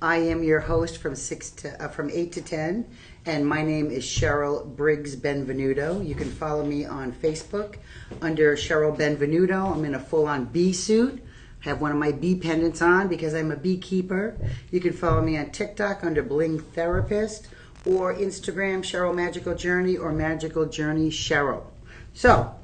I am your host from 8 to 10, and my name is Cheryl Briggs Benvenuto. You can follow me on Facebook under Cheryl Benvenuto. I'm in a full-on bee suit. I have one of my bee pendants on because I'm a beekeeper. You can follow me on TikTok under Bling Therapist, or Instagram Cheryl Magical Journey, or Magical Journey Cheryl. So,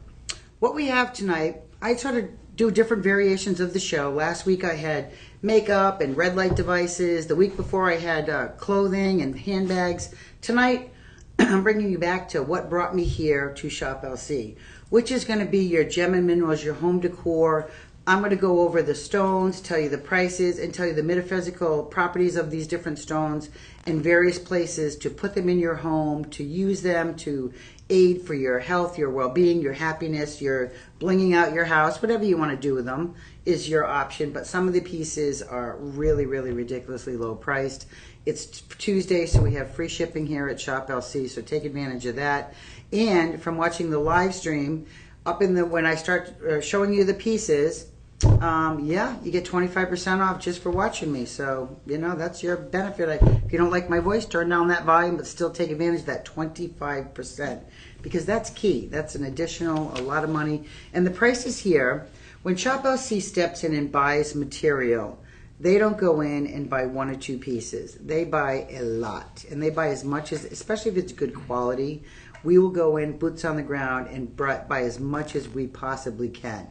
what we have tonight, I sort of do different variations of the show. Last week I had makeup and red light devices. The week before I had clothing and handbags. Tonight I'm bringing you back to what brought me here to Shop LC, which is going to be your gem and minerals, your home decor. I'm going to go over the stones, tell you the prices, and tell you the metaphysical properties of these different stones and various places to put them in your home, to use them to aid for your health, your well-being, your happiness, your blinging out your house, whatever you want to do with them is your option. But some of the pieces are really, really ridiculously low priced. It's Tuesday, so we have free shipping here at Shop LC, so take advantage of that. And from watching the live stream, when I start showing you the pieces, yeah, you get 25% off just for watching me. So, that's your benefit. If you don't like my voice, turn down that volume, but still take advantage of that 25%, because that's key. That's an additional, a lot of money. And the prices here, when Shop LC steps in and buys material, they don't go in and buy one or two pieces. They buy a lot, and they buy as much as, especially if it's good quality. We will go in, boots on the ground, and buy as much as we possibly can.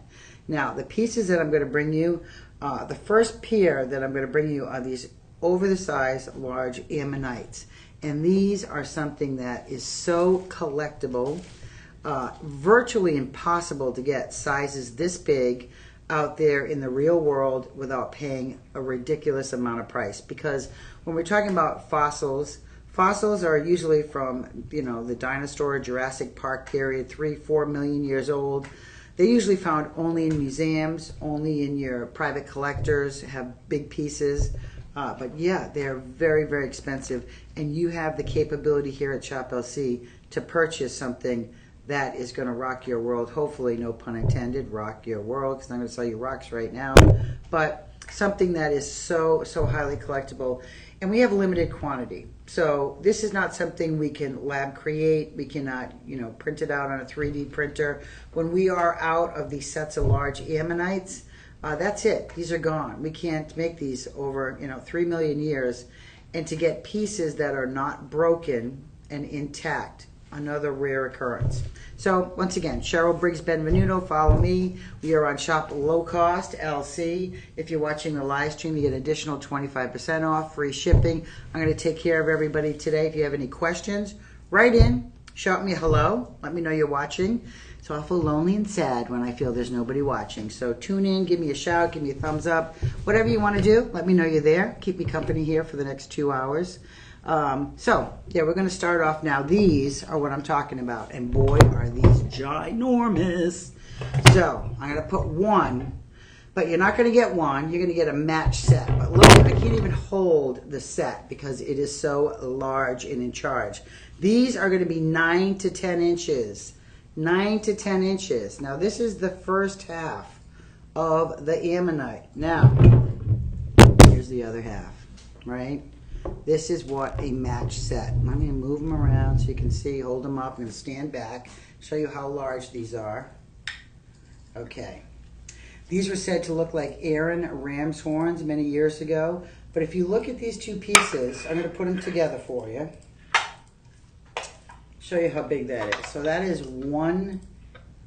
Now, the pieces that I'm going to bring you, the first pair that I'm going to bring you are these over-the-size large ammonites. And these are something that is so collectible, virtually impossible to get sizes this big out there in the real world without paying a ridiculous amount of price. Because when we're talking about fossils, fossils are usually from, the dinosaur Jurassic Park period, 3-4 million years old. They're usually found only in museums, only in your private collectors, have big pieces. But yeah, they're very, very expensive. And you have the capability here at Shop LC to purchase something that is going to rock your world. Hopefully, no pun intended, rock your world, because I'm going to sell you rocks right now. But something that is so, so highly collectible. And we have limited quantity. So this is not something we can lab create. We cannot, print it out on a 3D printer. When we are out of these sets of large ammonites, that's it. These are gone. We can't make these over, 3 million years. And to get pieces that are not broken and intact, another rare occurrence. So once again, Cheryl Briggs Benvenuto, follow me. We are on Shop Low Cost LC. If you're watching the live stream, you get an additional 25% off, free shipping. I'm going to take care of everybody today. If you have any questions, write in, shout me a hello, let me know you're watching. It's awful lonely and sad when I feel there's nobody watching. So tune in, give me a shout, give me a thumbs up, whatever you want to do, let me know you're there. Keep me company here for the next 2 hours. Yeah, we're going to start off now. These are what I'm talking about, and boy, are these ginormous. So I'm going to put one, but you're not going to get one. You're going to get a match set. But look, I can't even hold the set because it is so large and in charge. These are going to be 9 to 10 inches. 9 to 10 inches. Now, this is the first half of the ammonite. Now, here's the other half, right? This is what a match set. I'm going to move them around so you can see, hold them up. I'm going to stand back, show you how large these are. Okay. These were said to look like Aaron ram's horns many years ago. But if you look at these two pieces, I'm going to put them together for you. Show you how big that is. So that is one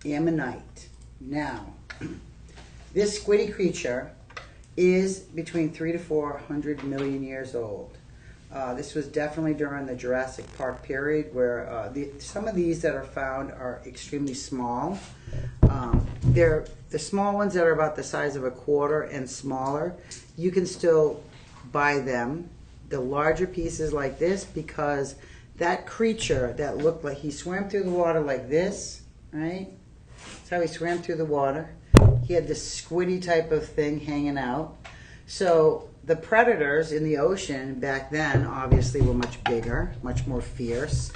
ammonite. Now, this squiddy creature is between 300 to 400 million years old. This was definitely during the Jurassic Park period, where some of these that are found are extremely small. They're the small ones that are about the size of a quarter and smaller. You can still buy them. The larger pieces like this, because that creature that looked like he swam through the water like this, right? That's how he swam through the water. He had this squiddy type of thing hanging out. So the predators in the ocean back then obviously were much bigger, much more fierce,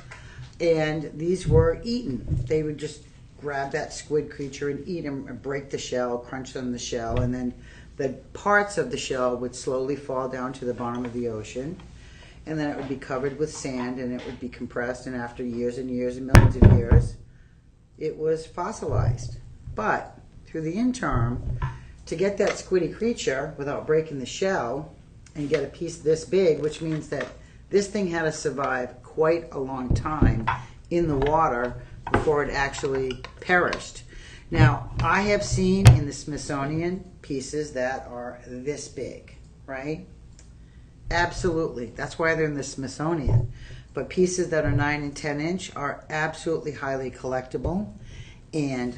and these were eaten. They would just grab that squid creature and eat him, or break the shell, crunch on the shell, and then the parts of the shell would slowly fall down to the bottom of the ocean, and then it would be covered with sand, and it would be compressed, and after years and years and millions of years, it was fossilized. But through the interim, to get that squiddy creature without breaking the shell and get a piece this big, which means that this thing had to survive quite a long time in the water before it actually perished. Now, I have seen in the Smithsonian pieces that are this big, right? Absolutely. That's why they're in the Smithsonian. But pieces that are 9 and 10 inch are absolutely highly collectible and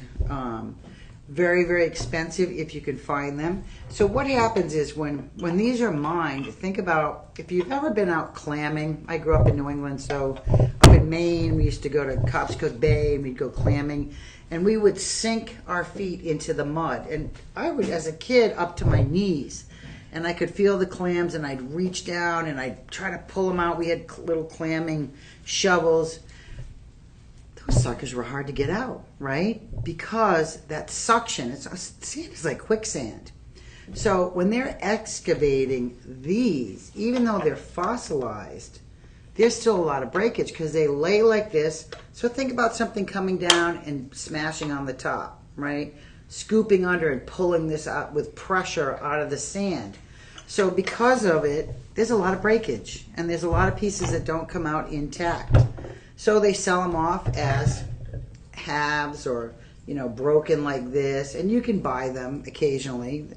very, very expensive if you can find them. So what happens is when these are mined, think about if you've ever been out clamming. I grew up in New England, so up in Maine, we used to go to Cobscook Bay and we'd go clamming. And we would sink our feet into the mud. And I would, as a kid, up to my knees. And I could feel the clams, and I'd reach down and I'd try to pull them out. We had little clamming shovels. Those suckers were hard to get out, right? Because that suction, sand is like quicksand. So when they're excavating these, even though they're fossilized, there's still a lot of breakage because they lay like this. So think about something coming down and smashing on the top, right? Scooping under and pulling this out with pressure out of the sand. So because of it, there's a lot of breakage, and there's a lot of pieces that don't come out intact. So they sell them off as halves or, broken like this, and you can buy them occasionally.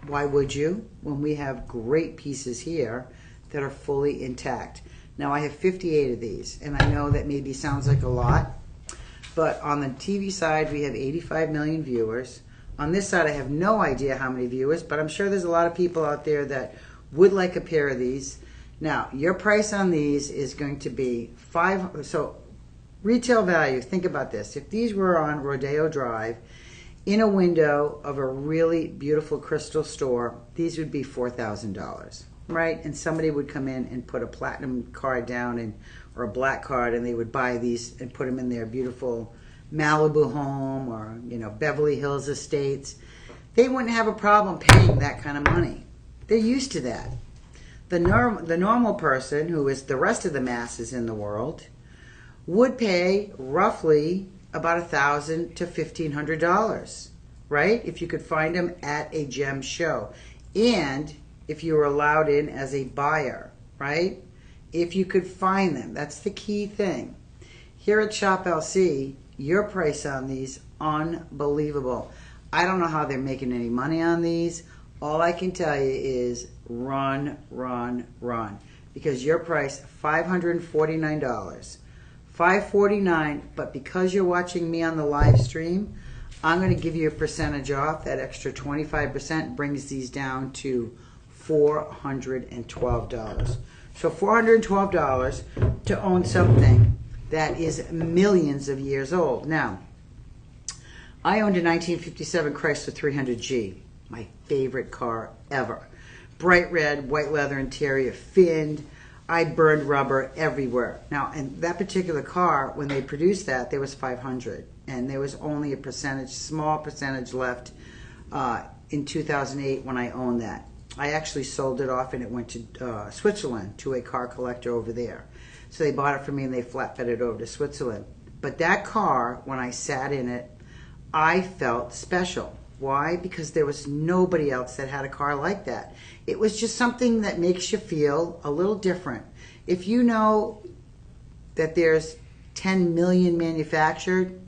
Why would you? When we have great pieces here that are fully intact. Now I have 58 of these, and I know that maybe sounds like a lot, but on the TV side we have 85 million viewers. On this side I have no idea how many viewers, but I'm sure there's a lot of people out there that would like a pair of these. Now your price on these is going to be so retail value, think about this. If these were on Rodeo Drive in a window of a really beautiful crystal store, these would be $4,000. Right, and somebody would come in and put a platinum card down or a black card, and they would buy these and put them in their beautiful Malibu home or Beverly Hills estates. They wouldn't have a problem paying that kind of money. They're used to that. The normal person, who is the rest of the masses in the world, would pay roughly about $1,000 to $1,500, right? If you could find them at a gem show, and if you were allowed in as a buyer, right? If you could find them, that's the key thing. Here at Shop LC, your price on these, unbelievable. I don't know how they're making any money on these. All I can tell you is run, run, run. Because your price, $549. $549, but because you're watching me on the live stream, I'm going to give you a percentage off. That extra 25% brings these down to $412. So $412 to own something that is millions of years old. Now, I owned a 1957 Chrysler 300G, my favorite car ever. Bright red, white leather interior, finned. I burned rubber everywhere. Now, in that particular car, when they produced that, there was 500, and there was only a small percentage left in 2008 when I owned that. I actually sold it off, and it went to Switzerland to a car collector over there. So they bought it for me, and they flatbed it over to Switzerland. But that car, when I sat in it, I felt special. Why? Because there was nobody else that had a car like that. It was just something that makes you feel a little different. If you know that there's 10 million manufactured,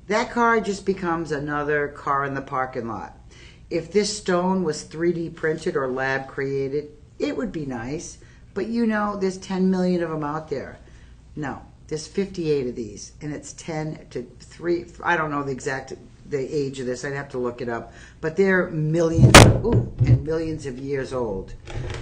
that car just becomes another car in the parking lot. If this stone was 3D printed or lab created, it would be nice, but there's 10 million of them out there. No, there's 58 of these, and it's 10 to 3, I don't know the age of this, I'd have to look it up, but they're millions and millions of years old.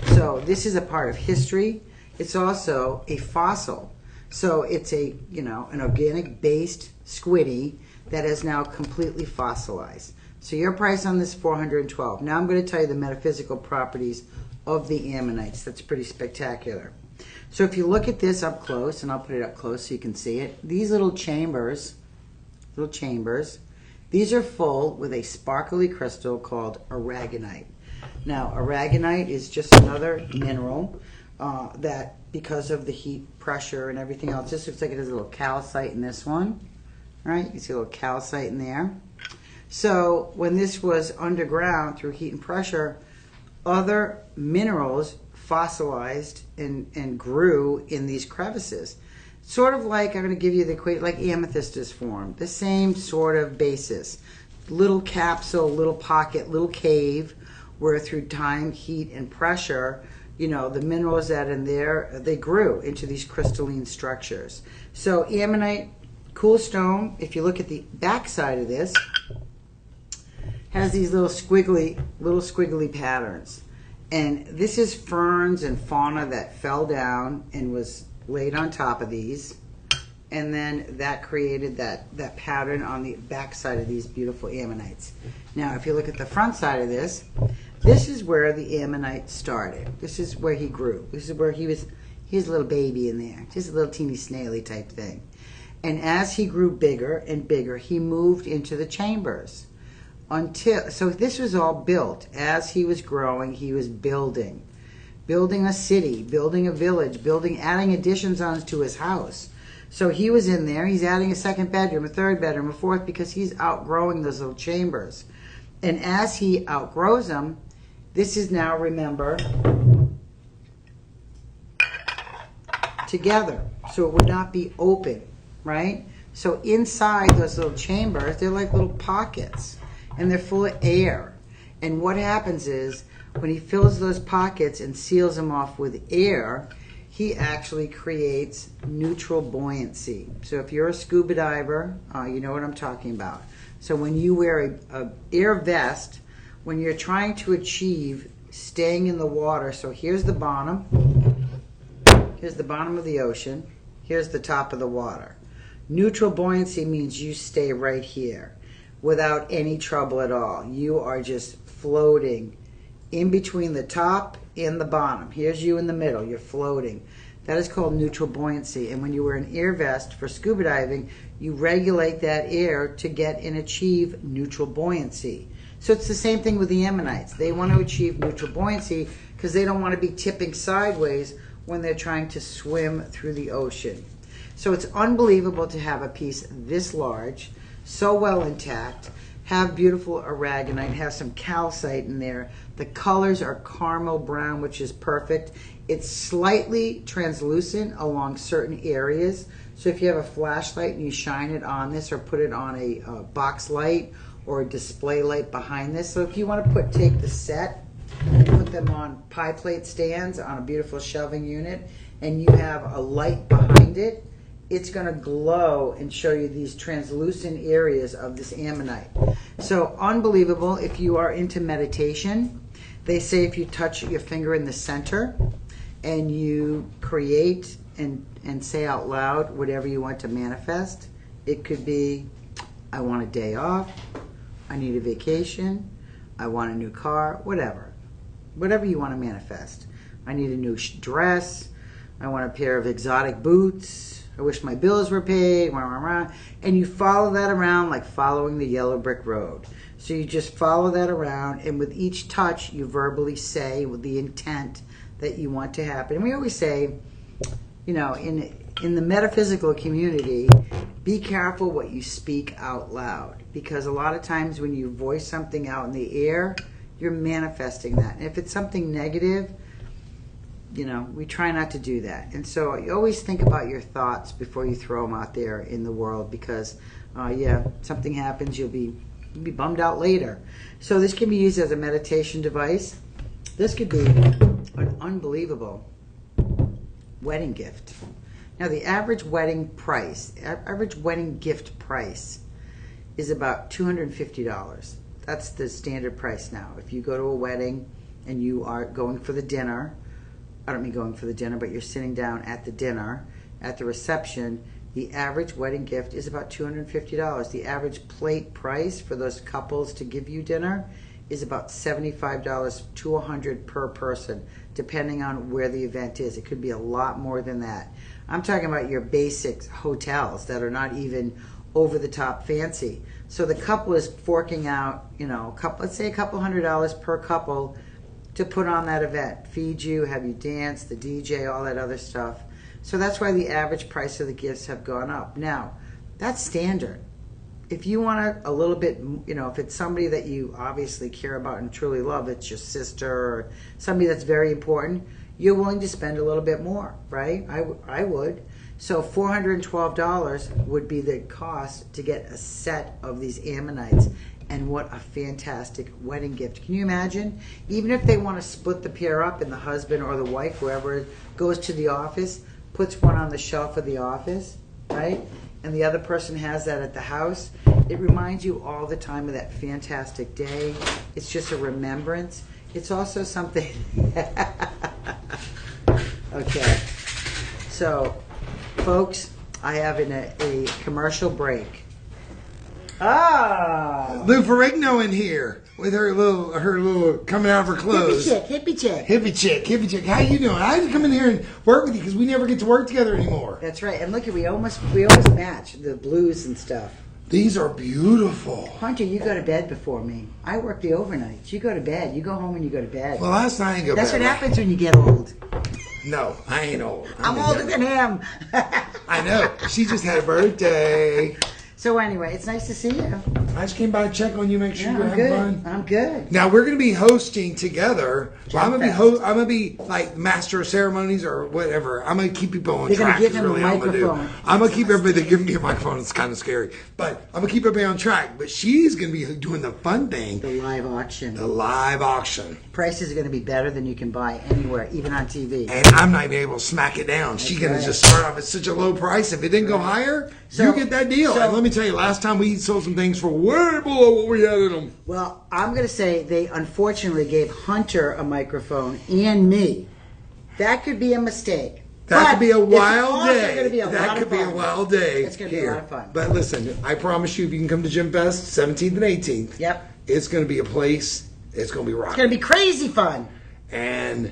So this is a part of history. It's also a fossil. So it's an organic based squiddy that is now completely fossilized. So your price on this, $412. Now I'm going to tell you the metaphysical properties of the ammonites. That's pretty spectacular. So if you look at this up close, and I'll put it up close so you can see it, these little chambers, These are full with a sparkly crystal called aragonite. Now, aragonite is just another mineral that, because of the heat, pressure, and everything else, this looks like it has a little calcite in this one. Right? You can see a little calcite in there. So when this was underground through heat and pressure, other minerals fossilized and grew in these crevices. Sort of like, I'm going to give you the equation, like amethyst is formed. The same sort of basis. Little capsule, little pocket, little cave, where through time, heat, and pressure, you know, the minerals that in there, they grew into these crystalline structures. So ammonite, cool stone, if you look at the back side of this, has these little squiggly patterns. And this is ferns and fauna that fell down and was laid on top of these. And then that created that pattern on the back side of these beautiful ammonites. Now, if you look at the front side of this, this is where the ammonite started. This is where he grew. This is where he was a little baby in there. Just a little teeny snaily type thing. And as he grew bigger and bigger, he moved into the chambers. So this was all built. As he was growing, he was building a city, building a village, adding additions onto his house. So he was in there, he's adding a second bedroom, a third bedroom, a fourth, because he's outgrowing those little chambers. And as he outgrows them, this is now, remember, together. So it would not be open, right? So inside those little chambers, they're like little pockets. And they're full of air. And what happens is, when he fills those pockets and seals them off with air, he actually creates neutral buoyancy. So if you're a scuba diver, you know what I'm talking about. So when you wear a air vest, when you're trying to achieve staying in the water, so here's the bottom of the ocean, here's the top of the water. Neutral buoyancy means you stay right here without any trouble at all. You are just floating in between the top and the bottom. Here's you in the middle. You're floating. That is called neutral buoyancy. And when you wear an air vest for scuba diving, you regulate that air to get and achieve neutral buoyancy. So it's the same thing with the ammonites. They want to achieve neutral buoyancy because they don't want to be tipping sideways when they're trying to swim through the ocean. So it's unbelievable to have a piece this large, so well intact, have beautiful aragonite, have some calcite in there. The colors are caramel brown, which is perfect. It's slightly translucent along certain areas. So if you have a flashlight and you shine it on this or put it on a box light or a display light behind this. So if you want to take the set and put them on pie plate stands on a beautiful shelving unit and you have a light behind it, it's going to glow and show you these translucent areas of this ammonite. So unbelievable. If you are into meditation, they say if you touch your finger in the center and you create and say out loud whatever you want to manifest, it could be, I want a day off, I need a vacation, I want a new car, whatever you want to manifest. I need a new dress, I want a pair of exotic boots, I wish my bills were paid, rah, rah, rah. And you follow that around like following the yellow brick road. So you just follow that around, and with each touch, you verbally say with the intent that you want to happen. And we always say, you know, in the metaphysical community, be careful what you speak out loud. Because a lot of times when you voice something out in the air, you're manifesting that. And if it's something negative, you know, we try not to do that. And so you always think about your thoughts before you throw them out there in the world, because yeah, something happens, you'll be bummed out later. So this can be used as a meditation device. This could be an unbelievable wedding gift. Now the average wedding gift price is about $250. That's the standard price now. If you go to a wedding and you are going for the dinner, I don't mean going for the dinner, but you're sitting down at the dinner, at the reception, the average wedding gift is about $250. The average plate price for those couples to give you dinner is about $75 to $100 per person, depending on where the event is. It could be a lot more than that. I'm talking about your basic hotels that are not even over the top fancy. So the couple is forking out, let's say a couple $100 per couple to put on that event. Feed you, have you dance, the DJ, all that other stuff. So that's why the average price of the gifts have gone up. Now, that's standard. If you want a little bit, if it's somebody that you obviously care about and truly love, it's your sister or somebody that's very important, you're willing to spend a little bit more, right? I would. So $412 would be the cost to get a set of these ammonites. And what a fantastic wedding gift. Can you imagine? Even if they want to split the pair up and the husband or the wife, whoever goes to the office, puts one on the shelf of the office, right? And the other person has that at the house. It reminds you all the time of that fantastic day. It's just a remembrance. It's also something. Okay. So, folks, I have a commercial break. Ah, Lou Ferrigno in here with her little coming out of her clothes. Hippie chick. How you doing? I had to come in here and work with you because we never get to work together anymore. That's right. And look, we almost match the blues and stuff. These are beautiful. Hunter, you go to bed before me. I work the overnights. You go to bed. You go home and you go to bed. Well, last night I didn't go to bed. That's what happens when you get old. No, I ain't old. I'm older than him. I know. She just had a birthday. So anyway, it's nice to see you. I just came by to check on you, make sure Yeah, you're having fun. I'm good. Now we're going to be hosting together. Well, I'm Jam going to be like master of ceremonies or whatever. I'm going to keep people on You're track. going to give him really a microphone. I'm going to keep everybody. They're giving me a microphone. It's kind of scary, but I'm going to keep everybody on track. But she's going to be doing the fun thing. The live auction. The live auction. Prices are going to be better than you can buy anywhere, even on TV. And I'm not even able to smack it down. She's going to just start off at such a low price. If it didn't go higher, you get that deal. And let me tell you, last time we sold some things for way below what we had in them. Well, I'm going to say they unfortunately gave Hunter a microphone and me. That could be a mistake. That could be a wild day. That could be a wild day. It's going to be a lot of fun. But listen, I promise you, if you can come to Gym Fest, 17th and 18th, yep, it's going to be a place. It's going to be rocking. It's going to be crazy fun. And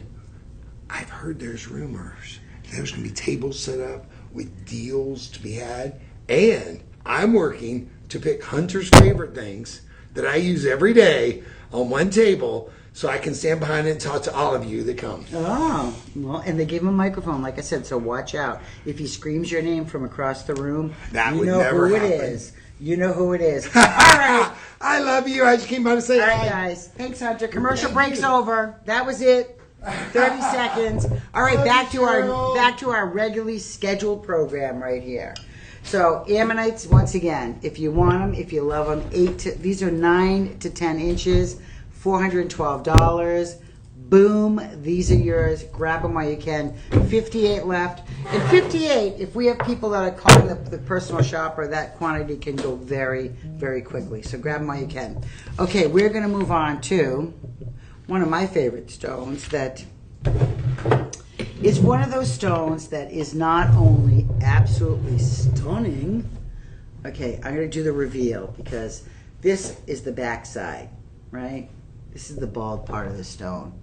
I've heard there's rumors there's going to be tables set up with deals to be had. And I'm working to pick Hunter's favorite things that I use every day on one table so I can stand behind it and talk to all of you that come. Oh, well, and they gave him a microphone, like I said, so watch out. If he screams your name from across the room, that would never happen. It is. You know who it is. All right. I love you. I just came by to say hi. All right, guys. Thanks, Hunter. Commercial break's over. That was it. 30 seconds. All right, back to our regularly scheduled program right here. So ammonites, once again, if you want them, if you love them, these are 9 to 10 inches, $412. Boom, these are yours. Grab them while you can. 58 left. And 58, if we have people that are calling the personal shopper, that quantity can go very, very quickly. So grab them while you can. Okay, we're going to move on to one of my favorite stones that is one of those stones that is not only absolutely stunning. Okay, I'm going to do the reveal because this is the backside, right? This is the bald part of the stone.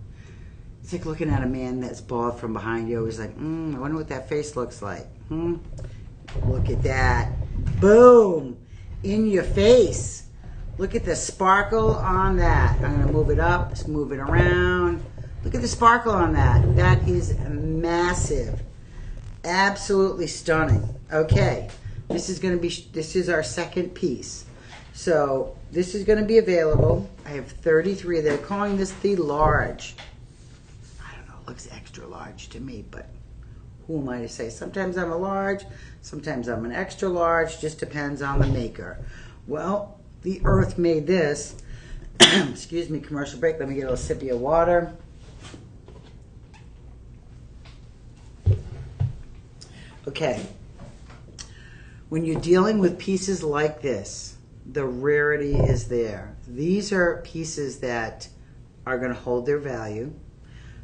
It's like looking at a man that's bald from behind. You're always like, I wonder what that face looks like. Look at that. Boom. In your face. Look at the sparkle on that. I'm going to move it up. Let's move it around. Look at the sparkle on that. That is massive. Absolutely stunning. Okay. This is our second piece. So this is going to be available. I have 33. They're calling this the large. It looks extra large to me, but who am I to say? Sometimes I'm a large, sometimes I'm an extra large, just depends on the maker. Well, the earth made this. Excuse me, commercial break. Let me get a little sippy of water. Okay. When you're dealing with pieces like this, the rarity is there. These are pieces that are going to hold their value.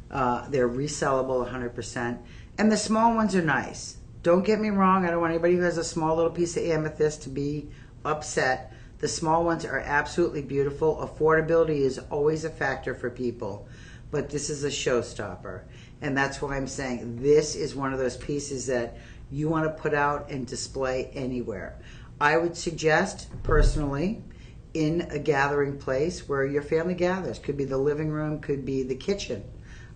They're resellable 100%. And the small ones are nice. Don't get me wrong. I don't want anybody who has a small little piece of amethyst to be upset. The small ones are absolutely beautiful. Affordability is always a factor for people. But this is a showstopper. And that's why I'm saying this is one of those pieces that you want to put out and display anywhere. I would suggest, personally, in a gathering place where your family gathers. Could be the living room, could be the kitchen.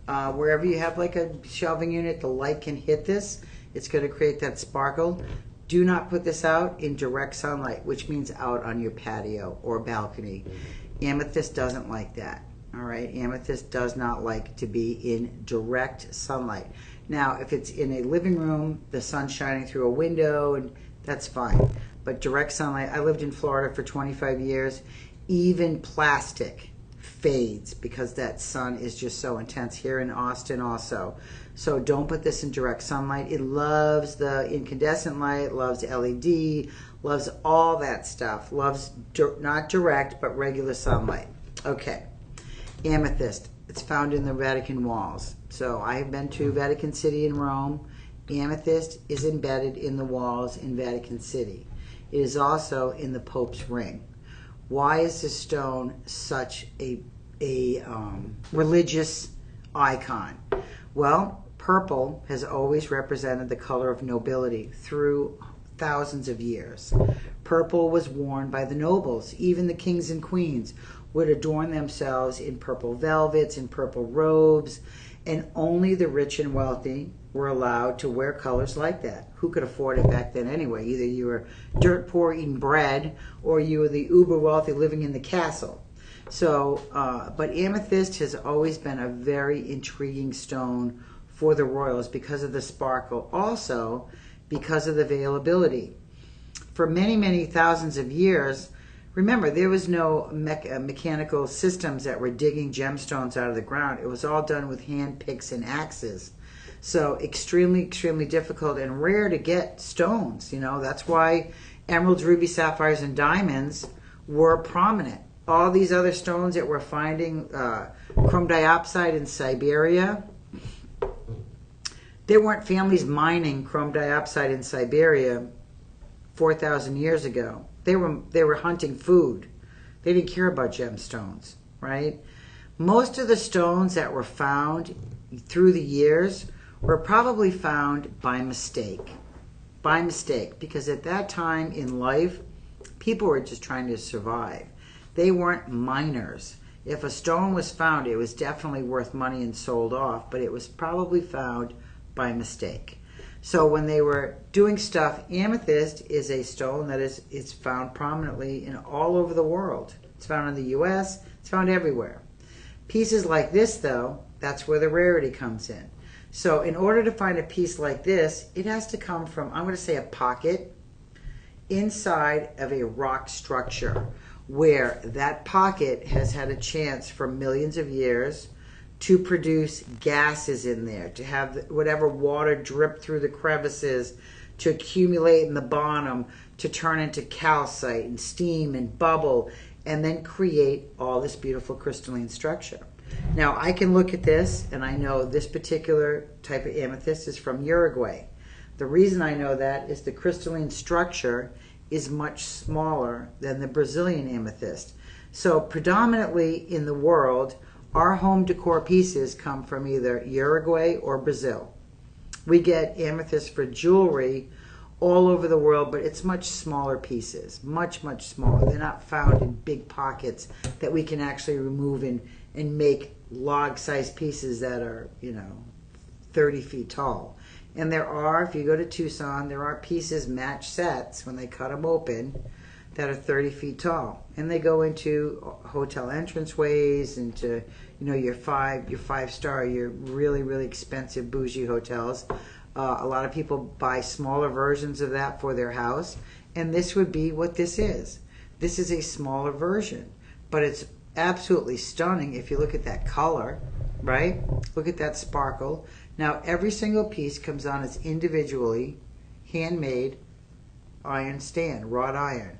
Wherever you have like a shelving unit, the light can hit this. It's going to create that sparkle. Do not put this out in direct sunlight, which means out on your patio or balcony. Amethyst doesn't like that. All right, amethyst does not like to be in direct sunlight. Now, if it's in a living room, the sun's shining through a window, and that's fine. But direct sunlight, I lived in Florida for 25 years. Even plastic fades because that sun is just so intense here in Austin also. So don't put this in direct sunlight. It loves the incandescent light, loves LED, loves all that stuff. Loves not direct, but regular sunlight. Okay. Amethyst, it's found in the Vatican walls. So I have been to Vatican City in Rome. Amethyst is embedded in the walls in Vatican City. It is also in the Pope's ring. Why is this stone such a religious icon? Well, purple has always represented the color of nobility through thousands of years. Purple was worn by the nobles. Even the kings and queens would adorn themselves in purple velvets and purple robes, and only the rich and wealthy were allowed to wear colors like that. Who could afford it back then anyway? Either you were dirt poor eating bread, or you were the uber wealthy living in the castle. So, but amethyst has always been a very intriguing stone for the royals because of the sparkle, also because of the availability. For many, many thousands of years, remember, there was no mechanical systems that were digging gemstones out of the ground. It was all done with hand picks and axes. So extremely, extremely difficult and rare to get stones. You know, that's why emeralds, rubies, sapphires, and diamonds were prominent. All these other stones that we're finding, chrome diopside in Siberia, there weren't families mining chrome diopside in Siberia 4,000 years ago. They were hunting food. They didn't care about gemstones, right? Most of the stones that were found through the years were probably found by mistake. By mistake, because at that time in life, people were just trying to survive. They weren't miners. If a stone was found, it was definitely worth money and sold off, but it was probably found by mistake. So when they were doing stuff, amethyst is a stone that is found prominently in all over the world. It's found in the U.S., it's found everywhere. Pieces like this, though, that's where the rarity comes in. So in order to find a piece like this, it has to come from, I'm going to say, a pocket inside of a rock structure, where that pocket has had a chance for millions of years to produce gases in there, to have whatever water drip through the crevices, to accumulate in the bottom, to turn into calcite and steam and bubble, and then create all this beautiful crystalline structure. Now, I can look at this, and I know this particular type of amethyst is from Uruguay. The reason I know that is the crystalline structure is much smaller than the Brazilian amethyst. So predominantly in the world, our home decor pieces come from either Uruguay or Brazil. We get amethyst for jewelry all over the world, but it's much smaller pieces, much, much smaller. They're not found in big pockets that we can actually remove and make log-sized pieces that are, 30 feet tall. And there are, if you go to Tucson, there are pieces, match sets, when they cut them open, that are 30 feet tall. And they go into hotel entranceways, into, your five-star, your really, really expensive bougie hotels. A lot of people buy smaller versions of that for their house. And this would be what this is. This is a smaller version. But it's absolutely stunning if you look at that color, right? Look at that sparkle. Now, every single piece comes on as individually handmade iron stand, wrought iron.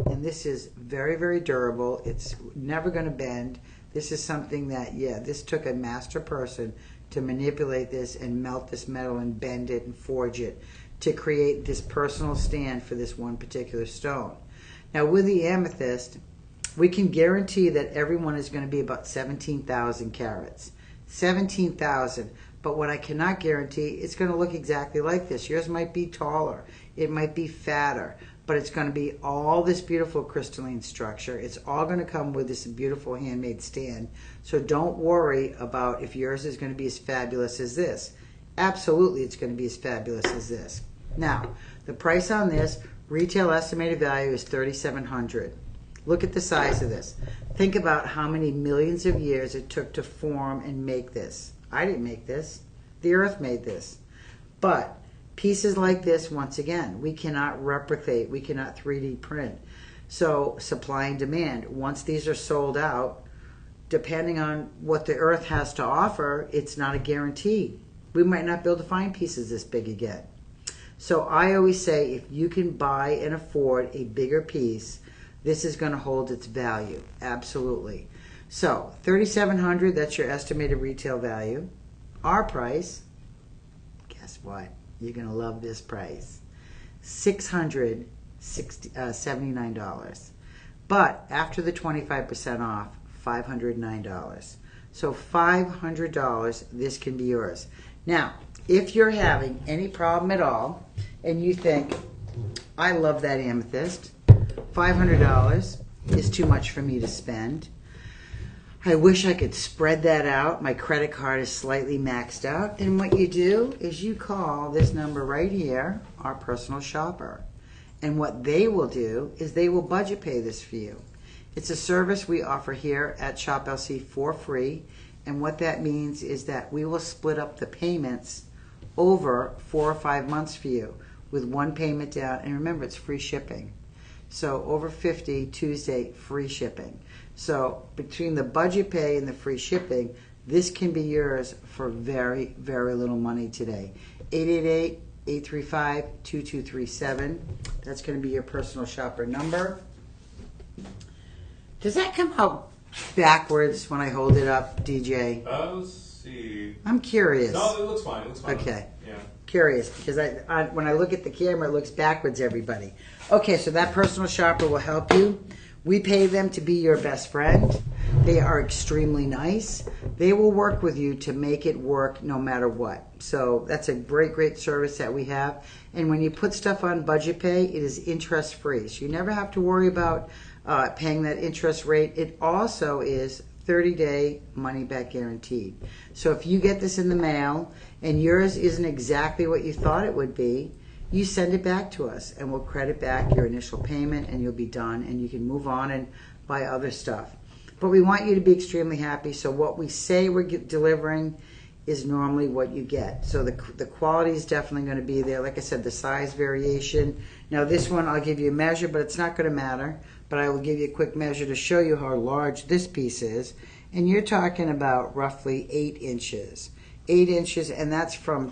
And this is very, very durable. It's never going to bend. This is something that, this took a master person to manipulate this and melt this metal and bend it and forge it to create this personal stand for this one particular stone. Now, with the amethyst, we can guarantee that everyone is going to be about 17,000 carats. 17,000. But what I cannot guarantee, it's going to look exactly like this. Yours might be taller. It might be fatter. but it's going to be all this beautiful crystalline structure. It's all going to come with this beautiful handmade stand. So don't worry about if yours is going to be as fabulous as this. Absolutely, it's going to be as fabulous as this. Now, the price on this, retail estimated value is $3,700. Look at the size of this. Think about how many millions of years it took to form and make this. I didn't make this. The earth made this. But pieces like this, once again, we cannot replicate. We cannot 3D print. So supply and demand. Once these are sold out, depending on what the earth has to offer, it's not a guarantee. We might not be able to find pieces this big again. So I always say if you can buy and afford a bigger piece, this is going to hold its value. Absolutely. So $3,700, that's your estimated retail value. Our price, guess what? You're going to love this price. $679. But after the 25% off, $509. So $500, this can be yours. Now, if you're having any problem at all, and you think, I love that amethyst, $500 is too much for me to spend. I wish I could spread that out. My credit card is slightly maxed out. Then what you do is you call this number right here, our personal shopper. And what they will do is they will budget pay this for you. It's a service we offer here at Shop LC for free. And what that means is that we will split up the payments over 4 or 5 months for you with one payment down. And remember, it's free shipping. So over 50, Tuesday, free shipping. So between the budget pay and the free shipping, this can be yours for very, very little money today. 888-835-2237. That's going to be your personal shopper number. Does that come out backwards when I hold it up, DJ? Let's see. I'm curious. No, it looks fine. It looks fine. Okay. Yeah. Curious, because I when I look at the camera, it looks backwards, everybody. Okay, so that personal shopper will help you. We pay them to be your best friend. They are extremely nice. They will work with you to make it work no matter what. So that's a great, great service that we have. And when you put stuff on budget pay, it is interest free. So you never have to worry about paying that interest rate. It also is 30-day money back guaranteed. So if you get this in the mail and yours isn't exactly what you thought it would be, you send it back to us and we'll credit back your initial payment and you'll be done and you can move on and buy other stuff. But we want you to be extremely happy, so what we say we're delivering is normally what you get. So the quality is definitely going to be there. Like I said, the size variation. Now this one I'll give you a measure, but it's not going to matter. But I will give you a quick measure to show you how large this piece is. And you're talking about roughly 8 inches. 8 inches, and that's from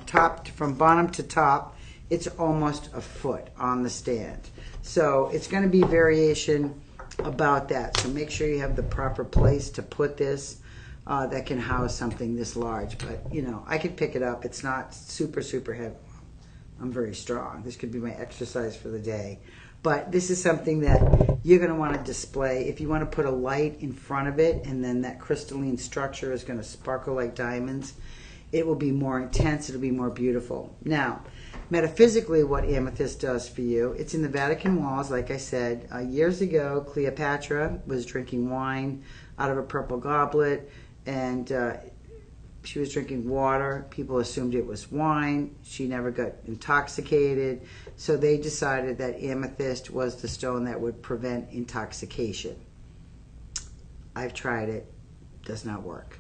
bottom to top. It's almost a foot on the stand. So it's going to be variation about that. So make sure you have the proper place to put this that can house something this large. But, you know, I could pick it up. It's not super, super heavy. I'm very strong. This could be my exercise for the day. But this is something that you're going to want to display. If you want to put a light in front of it and then that crystalline structure is going to sparkle like diamonds, it will be more intense. It'll be more beautiful. Now, metaphysically, what amethyst does for you, it's in the Vatican walls, like I said. Years ago, Cleopatra was drinking wine out of a purple goblet, and she was drinking water. People assumed it was wine. She never got intoxicated. So they decided that amethyst was the stone that would prevent intoxication. I've tried it. Does not work.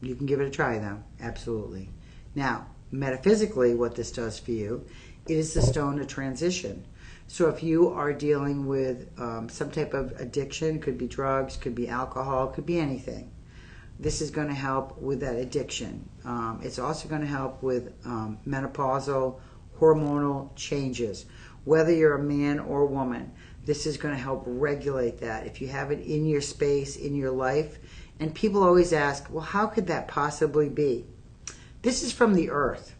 You can give it a try, though. Absolutely. Now, metaphysically, what this does for you, it is the stone of transition. So if you are dealing with some type of addiction, could be drugs, could be alcohol, could be anything, this is going to help with that addiction. It's also going to help with menopausal, hormonal changes. Whether you're a man or a woman, this is going to help regulate that. If you have it in your space, in your life, and people always ask, well, how could that possibly be? This is from the earth,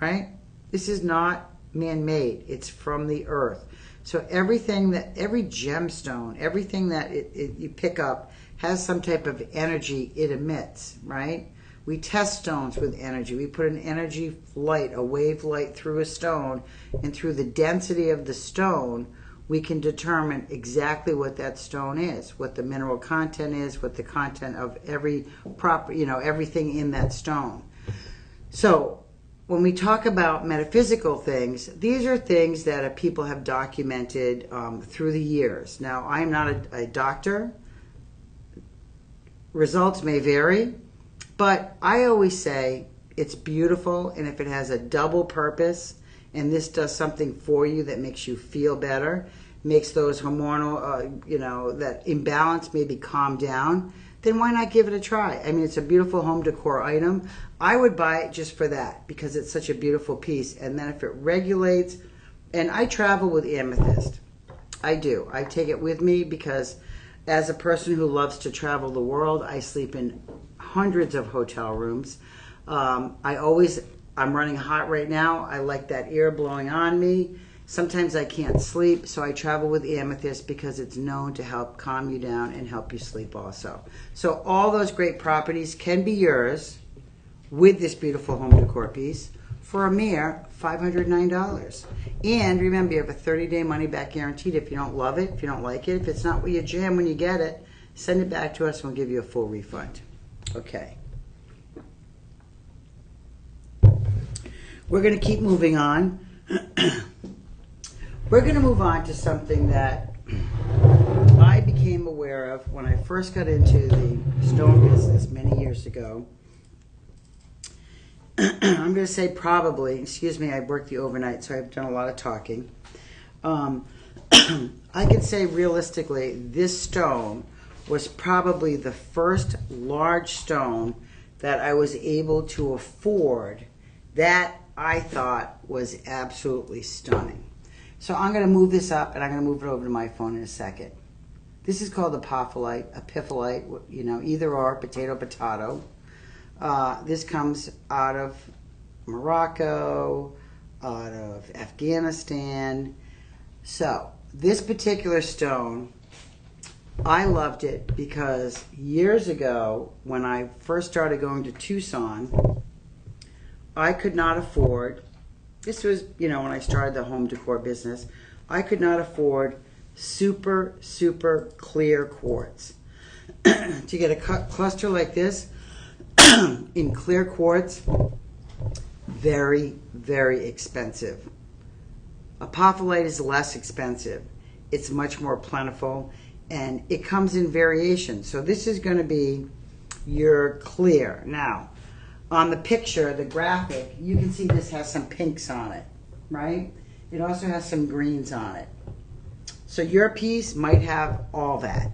right? This is not man-made. It's from the earth. So everything that, every gemstone, everything that you pick up has some type of energy it emits, right? We test stones with energy. We put an energy light, a wave light through a stone, and through the density of the stone, we can determine exactly what that stone is, what the mineral content is, what the content of every everything in that stone. So when we talk about metaphysical things, these are things that people have documented through the years. Now, I'm not a doctor. Results may vary, but I always say it's beautiful, and if it has a double purpose, and this does something for you that makes you feel better, makes those hormonal, that imbalance maybe calm down, then why not give it a try? I mean, it's a beautiful home decor item. I would buy it just for that because it's such a beautiful piece. And then if it regulates, and I travel with amethyst. I do. I take it with me because as a person who loves to travel the world, I sleep in hundreds of hotel rooms. I'm running hot right now. I like that air blowing on me. Sometimes I can't sleep, so I travel with amethyst because it's known to help calm you down and help you sleep also. So all those great properties can be yours with this beautiful home decor piece for a mere $509. And remember, you have a 30-day money-back guaranteed. If you don't love it, if you don't like it, if it's not what you jam when you get it, send it back to us and we'll give you a full refund. Okay. We're going to keep moving on. We're going to move on to something that I became aware of when I first got into the stone business many years ago. I'm going to say probably, excuse me, I worked the overnight, so I've done a lot of talking. I can say realistically, this stone was probably the first large stone that I was able to afford that I thought was absolutely stunning. So I'm going to move this up, and I'm going to move it over to my phone in a second. This is called epiphyllite, either or, potato. This comes out of Morocco, out of Afghanistan. So this particular stone, I loved it because years ago, when I first started going to Tucson, I could not afford, this was, when I started the home decor business, I could not afford super, super clear quartz. To get a cluster like this in clear quartz, very, very expensive. Epiphyllite is less expensive. It's much more plentiful, and it comes in variations. So this is going to be your clear. Now, on the picture, the graphic, you can see this has some pinks on it, right? It also has some greens on it. So your piece might have all that.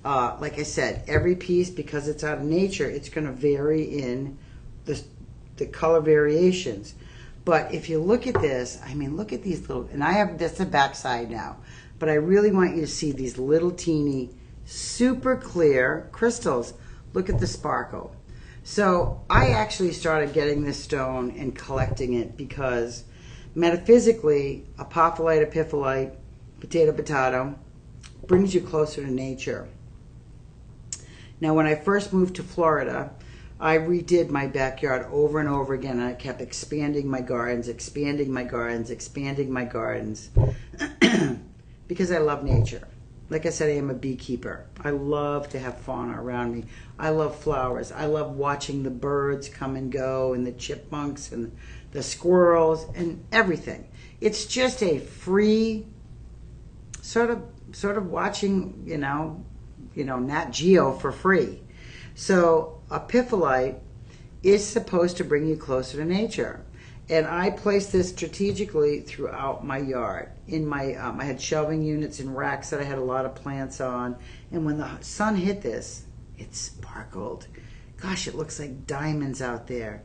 Like I said, every piece, because it's out of nature, it's going to vary in the color variations. But if you look at this, I mean, look at these little, and I have, that's the back side now, but I really want you to see these little teeny, super clear crystals. Look at the sparkle. So I actually started getting this stone and collecting it because metaphysically, epiphyllite, potato, brings you closer to nature. Now, when I first moved to Florida, I redid my backyard over and over again, and I kept expanding my gardens, because I love nature. Like I said, I am a beekeeper. I love to have fauna around me. I love flowers. I love watching the birds come and go, and the chipmunks and the squirrels and everything. It's just a free sort of watching, Nat Geo for free. So epiphyllite is supposed to bring you closer to nature. And I placed this strategically throughout my yard. In my, I had shelving units and racks that I had a lot of plants on. And when the sun hit this, it sparkled. Gosh, it looks like diamonds out there.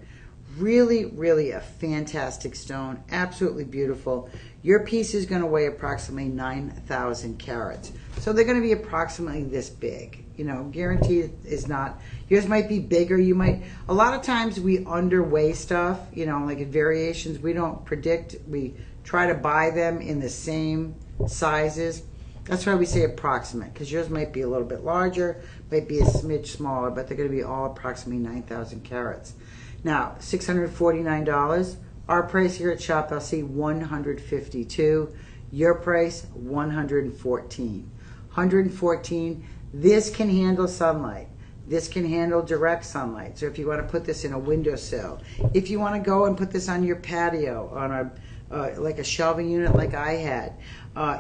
Really, really a fantastic stone. Absolutely beautiful. Your piece is going to weigh approximately 9,000 carats. So they're going to be approximately this big. Guaranteed is not. Yours might be bigger. A lot of times we underweigh stuff, like in variations. We don't predict. We try to buy them in the same sizes. That's why we say approximate, because yours might be a little bit larger, might be a smidge smaller, but they're going to be all approximately 9,000 carats. Now, $649. Our price here at Shop LC, $152. Your price, $114. $114. This can handle sunlight. This can handle direct sunlight. So if you want to put this in a windowsill, if you want to go and put this on your patio, on a like a shelving unit like I had,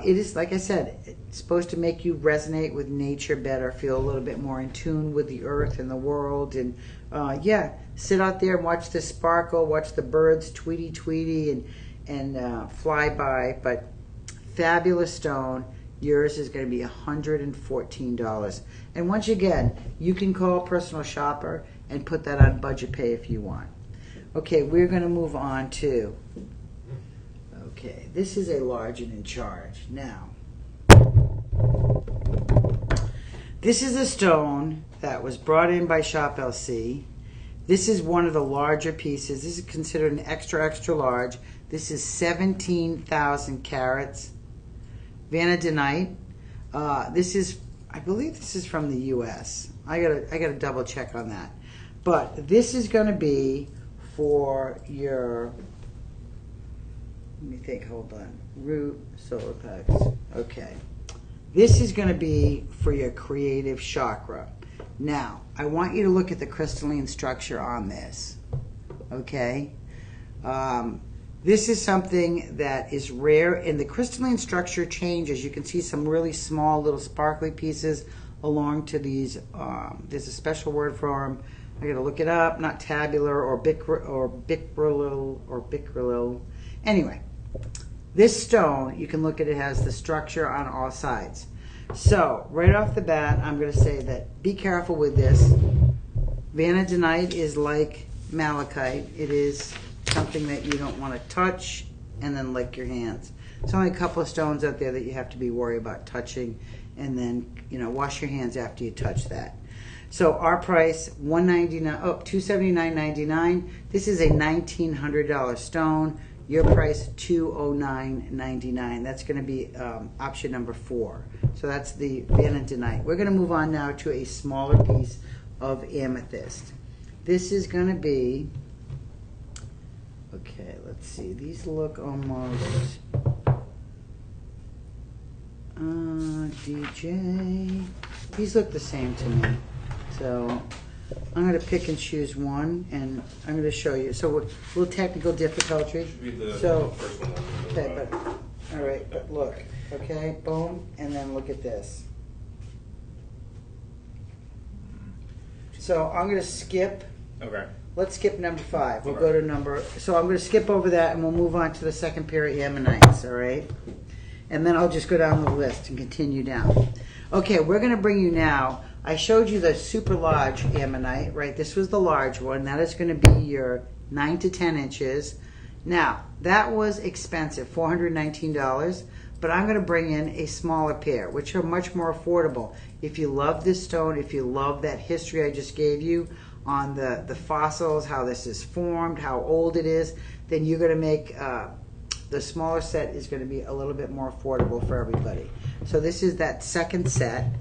it is, like I said, it's supposed to make you resonate with nature better, feel a little bit more in tune with the earth and the world, and yeah, sit out there and watch the sparkle, watch the birds tweety and fly by. But fabulous stone. Yours is going to be $114. And once again, you can call Personal Shopper and put that on budget pay if you want. Okay, we're going to move on to, okay, this is a large and in charge. Now, this is a stone that was brought in by Shop LC. This is one of the larger pieces. This is considered an extra, extra large. This is 17,000 carats. Vanadinite. This is, I believe this is from the U.S. I gotta double check on that. But this is going to be for your, let me think, hold on, root, solar plexus. Okay. This is going to be for your creative chakra. Now, I want you to look at the crystalline structure on this. Okay? This is something that is rare, and the crystalline structure changes. You can see some really small little sparkly pieces along to these. There's a special word for them. I got to look it up. Not tabular or bicrylyl. Anyway, this stone, you can look at it, has the structure on all sides. So right off the bat, I'm going to say that be careful with this. Vanadinite is like malachite. It is something that you don't want to touch and then lick your hands. There's only a couple of stones out there that you have to be worried about touching, and then, you know, wash your hands after you touch that. So our price, $279.99. This is a $1,900 stone. Your price, $209.99. That's going to be option number 4. So that's the vanadinite. We're going to move on now to a smaller piece of amethyst. This is going to be, okay, let's see. These look almost, DJ. These look the same to me. So I'm going to pick and choose one, and I'm going to show you. So a little technical difficulty. So, okay, but, all right, but look, okay, boom, and then look at this. So I'm going to skip. Okay. Let's skip number 5. We'll go to number, so I'm going to skip over that, and we'll move on to the second pair of ammonites, all right? And then I'll just go down the list and continue down. Okay, we're going to bring you now, I showed you the super large ammonite, right? This was the large one. That is going to be your 9 to 10 inches. Now, that was expensive, $419, but I'm going to bring in a smaller pair, which are much more affordable. If you love this stone, if you love that history I just gave you on the fossils, how this is formed, how old it is, then you're going to make, the smaller set is going to be a little bit more affordable for everybody. So this is that second set,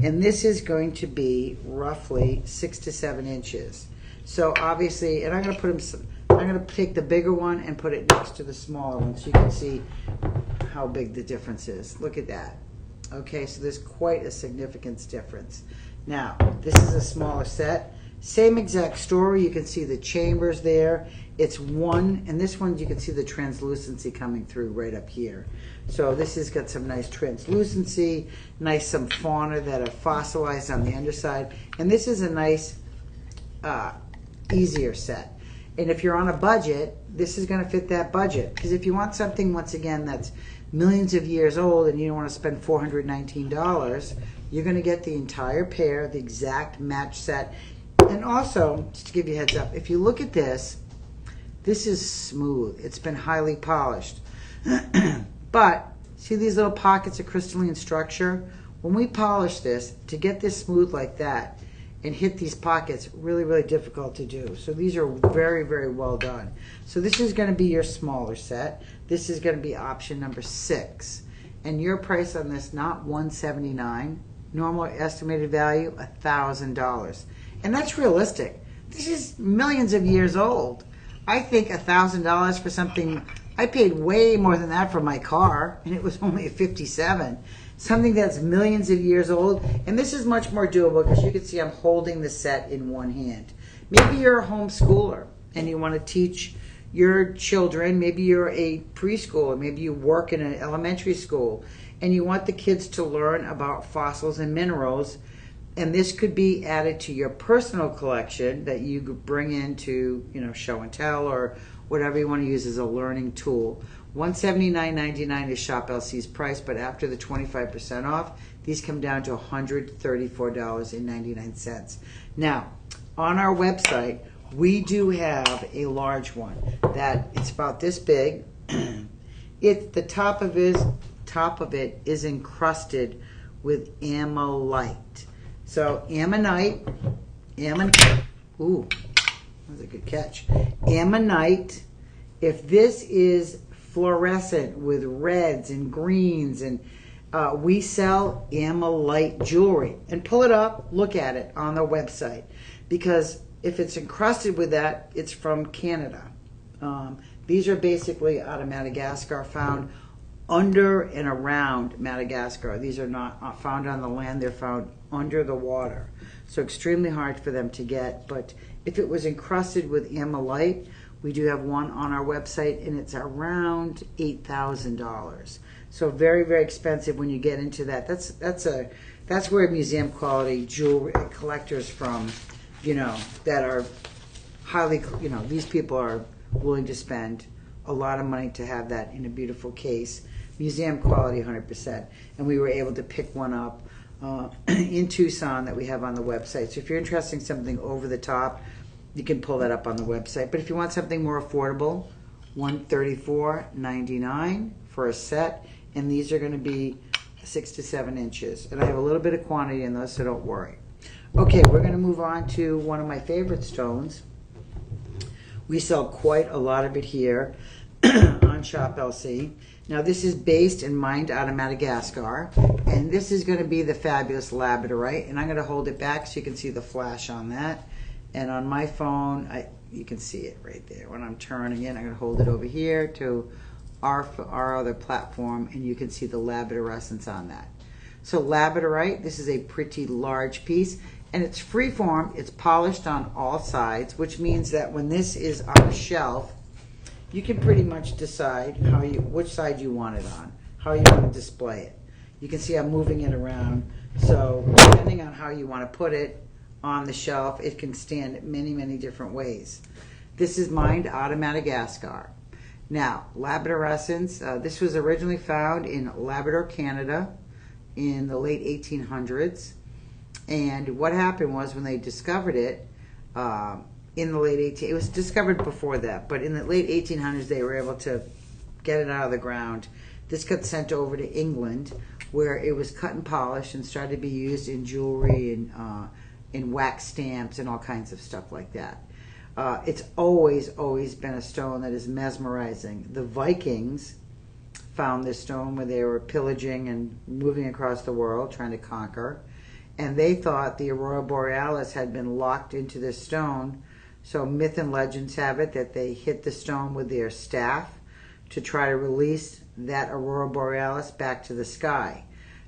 and this is going to be roughly 6 to 7 inches. So obviously, and I'm going to put them, I'm going to take the bigger one and put it next to the smaller one so you can see how big the difference is. Look at that. Okay, so there's quite a significant difference. Now, this is a smaller set. Same exact story. You can see the chambers there. It's one, and this one you can see the translucency coming through right up here. So this has got some nice translucency, nice some fauna that are fossilized on the underside. And this is a nice, easier set. And if you're on a budget, this is going to fit that budget. Because if you want something, once again, that's millions of years old and you don't want to spend $419, you're going to get the entire pair, the exact match set. And also, just to give you a heads up, if you look at this, this is smooth. It's been highly polished. But, see these little pockets of crystalline structure? When we polish this, to get this smooth like that and hit these pockets, really, really difficult to do. So these are very, very well done. So this is going to be your smaller set. This is going to be option number 6. And your price on this, not $179. Normal estimated value, $1,000. And that's realistic. This is millions of years old. I think $1,000 for something, I paid way more than that for my car, and it was only a 57. Something that's millions of years old. And this is much more doable because you can see I'm holding the set in one hand. Maybe you're a homeschooler and you want to teach your children. Maybe you're a preschooler. Maybe you work in an elementary school and you want the kids to learn about fossils and minerals. And this could be added to your personal collection that you bring into, show and tell or whatever you want to use as a learning tool. $179.99 is Shop LC's price, but after the 25% off, these come down to $134.99. Now, on our website, we do have a large one that it's about this big. The top of it is encrusted with ammonite. So ammonite, ooh, that was a good catch. Ammonite, if this is fluorescent with reds and greens, and we sell ammonite jewelry. And pull it up, look at it on the website, because if it's encrusted with that, it's from Canada. These are basically out of Madagascar, found under and around Madagascar. These are not found on the land, they're found under the water. So extremely hard for them to get, but if it was encrusted with ammonite, we do have one on our website, and it's around $8,000. So very, very expensive when you get into that. That's where museum quality jewelry collectors from, that are highly, these people are willing to spend a lot of money to have that in a beautiful case. Museum quality, 100%. And we were able to pick one up in Tucson that we have on the website. So if you're interested in something over the top, you can pull that up on the website. But if you want something more affordable, $134.99 for a set, and these are going to be 6 to 7 inches. And I have a little bit of quantity in those, so don't worry. Okay, we're going to move on to one of my favorite stones. We sell quite a lot of it here on Shop LC. Now this is based and mined out of Madagascar, and this is going to be the fabulous labradorite, and I'm going to hold it back so you can see the flash on that. And on my phone, you can see it right there. When I'm turning it, I'm going to hold it over here to our other platform, and you can see the labradorescence on that. So labradorite, this is a pretty large piece, and it's freeform. It's polished on all sides, which means that when this is on a shelf, you can pretty much decide which side you want it on, how you want to display it. You can see I'm moving it around, so depending on how you want to put it on the shelf, it can stand many, many different ways. This is mined out of Madagascar. Now, labradorescence, this was originally found in Labrador, Canada in the late 1800s. And what happened was when they discovered it, in the late it was discovered before that, but in the late 1800s they were able to get it out of the ground. This got sent over to England, where it was cut and polished and started to be used in jewelry and in wax stamps and all kinds of stuff like that. It's always been a stone that is mesmerizing. The Vikings found this stone when they were pillaging and moving across the world trying to conquer, and they thought the aurora borealis had been locked into this stone. So myth and legends have it that they hit the stone with their staff to try to release that aurora borealis back to the sky.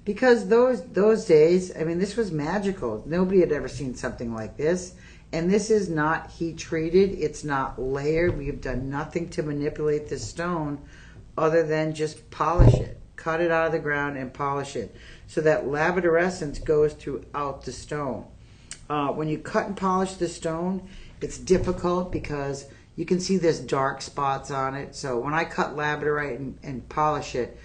Because those days, I mean, this was magical. Nobody had ever seen something like this. And this is not heat treated. It's not layered. We have done nothing to manipulate this stone other than just polish it. Cut it out of the ground and polish it. So that labradorescence goes throughout the stone. When you cut and polish the stone, it's difficult because you can see there's dark spots on it. So when I cut labradorite and polish it,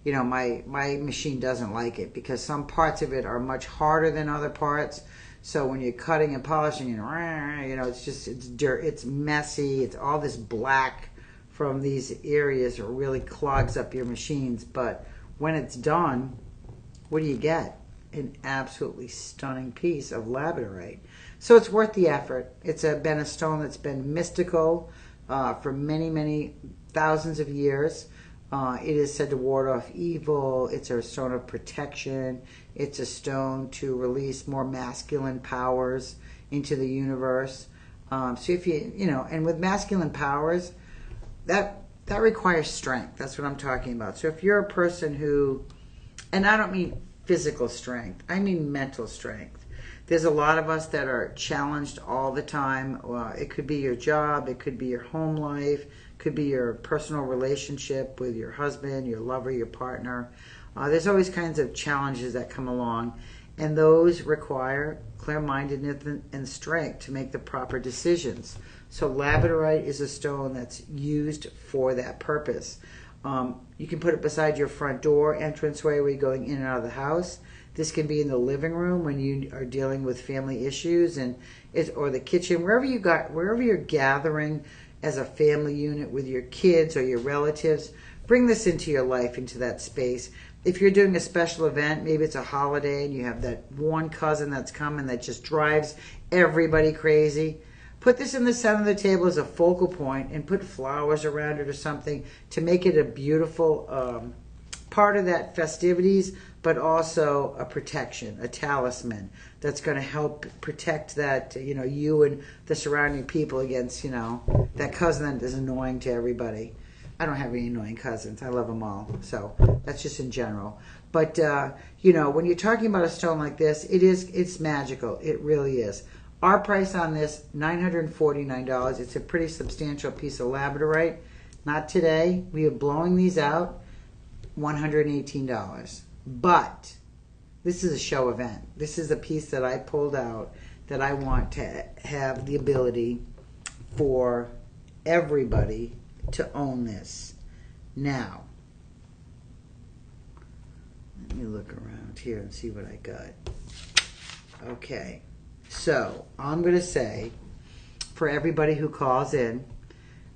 my machine doesn't like it because some parts of it are much harder than other parts. So when you're cutting and polishing, it's dirt, it's messy, it's all this black from these areas. It really clogs up your machines. But when it's done, what do you get? An absolutely stunning piece of labradorite. So it's worth the effort. It's been a stone that's been mystical for many, many thousands of years. It is said to ward off evil. It's a stone of protection. It's a stone to release more masculine powers into the universe. So if and with masculine powers, that that requires strength. That's what I'm talking about. So if you're a person who, and I don't mean physical strength, I mean mental strength. There's a lot of us that are challenged all the time. It could be your job, it could be your home life, it could be your personal relationship with your husband, your lover, your partner. There's always kinds of challenges that come along, and those require clear-mindedness and strength to make the proper decisions. So labradorite is a stone that's used for that purpose. You can put it beside your front door entranceway where you're going in and out of the house. This can be in the living room when you are dealing with family issues, or the kitchen, wherever you're gathering as a family unit with your kids or your relatives. Bring this into your life, into that space. If you're doing a special event, maybe it's a holiday and you have that one cousin that's coming that just drives everybody crazy, put this in the center of the table as a focal point and put flowers around it or something to make it a beautiful part of that festivities, but also a protection, a talisman that's going to help protect that, you and the surrounding people against, that cousin that is annoying to everybody. I don't have any annoying cousins. I love them all. So that's just in general. But, when you're talking about a stone like this, it's magical. It really is. Our price on this, $949. It's a pretty substantial piece of labradorite. Not today. We are blowing these out, $118. But this is a show event. This is a piece that I pulled out that I want to have the ability for everybody to own this. Now, let me look around here and see what I got. Okay, so I'm going to say for everybody who calls in,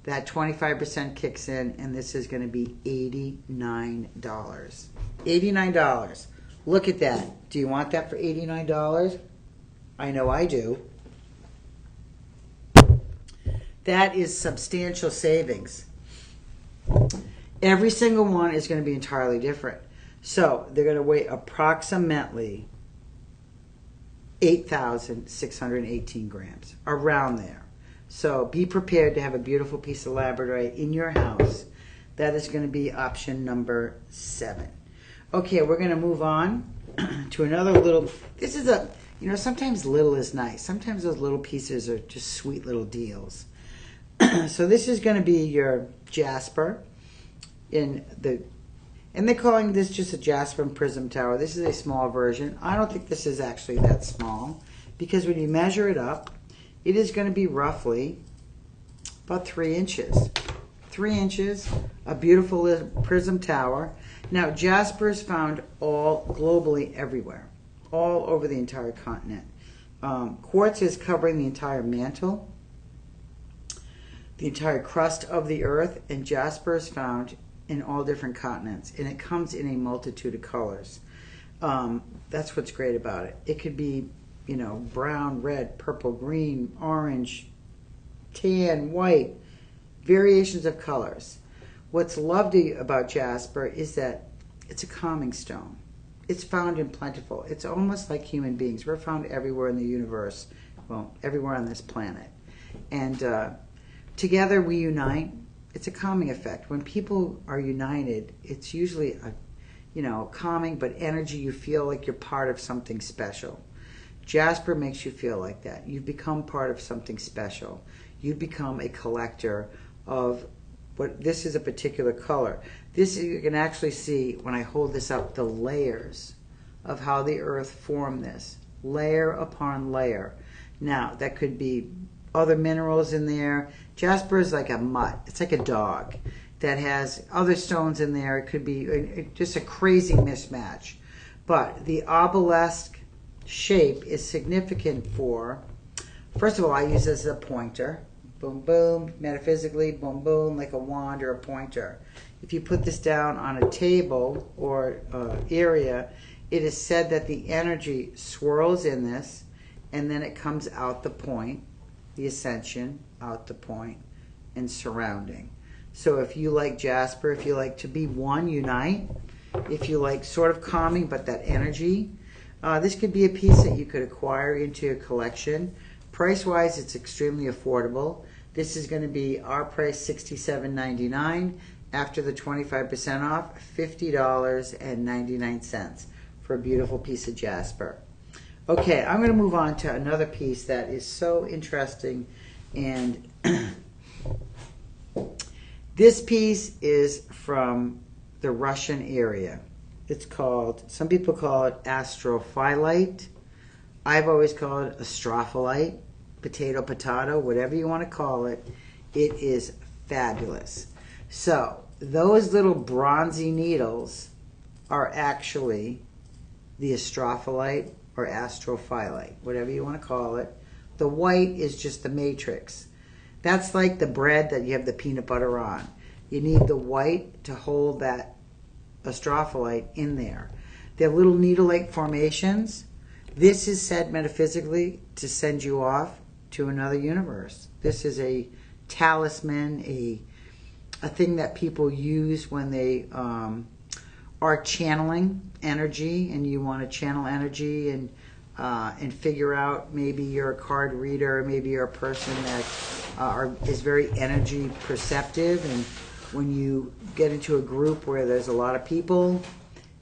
that 25% kicks in, and this is going to be $89. $89. Look at that. Do you want that for $89? I know I do. That is substantial savings. Every single one is going to be entirely different. So they're going to weigh approximately 8,618 grams, around there. So be prepared to have a beautiful piece of labradorite in your house. That is going to be option number 7. Okay, we're going to move on to another little. This is sometimes little is nice. Sometimes those little pieces are just sweet little deals. So this is going to be your jasper and they're calling this just a jasper and prism tower. This is a small version. I don't think this is actually that small, because when you measure it up, it is going to be roughly about 3 inches. 3 inches, a beautiful prism tower. Now, jasper is found all globally everywhere, all over the entire continent. Quartz is covering the entire mantle, the entire crust of the earth, and jasper is found in all different continents, and it comes in a multitude of colors. That's what's great about it. It could be, brown, red, purple, green, orange, tan, white, variations of colors. What's lovely about jasper is that it's a calming stone. It's found in plentiful. It's almost like human beings. We're found everywhere in the universe, well, everywhere on this planet. And together we unite. It's a calming effect. When people are united, it's usually a calming, but energy. You feel like you're part of something special. Jasper makes you feel like that. You've become part of something special. You become a collector of this is a particular color. This, you can actually see when I hold this up, the layers of how the earth formed this, layer upon layer. Now, that could be other minerals in there. Jasper is like a mutt. It's like a dog that has other stones in there. It could be just a crazy mismatch. But the obelisk shape is significant for, first of all, I use this as a pointer. Boom, boom, metaphysically, boom, boom, like a wand or a pointer. If you put this down on a table or area, it is said that the energy swirls in this, and then it comes out the point, the ascension, out the point, and surrounding. So if you like jasper, if you like to be one, unite. If you like sort of calming, but that energy, this could be a piece that you could acquire into your collection. Price-wise, it's extremely affordable. This is going to be our price, $67.99. After the 25% off, $50.99 for a beautiful piece of jasper. Okay, I'm going to move on to another piece that is so interesting, and this piece is from the Russian area. It's called, some people call it astrophyllite. I've always called it astrophyllite, potato, whatever you want to call it. It is fabulous. So those little bronzy needles are actually the astrophyllite or astrophyllite, whatever you want to call it. The white is just the matrix. That's like the bread that you have the peanut butter on. You need the white to hold that astrophyllite in there. They're little needle-like formations. This is said metaphysically to send you off to another universe. This is a talisman, a thing that people use when they are channeling energy, and you want to channel energy and figure out, maybe you're a card reader, maybe you're a person that is very energy perceptive, and when you get into a group where there's a lot of people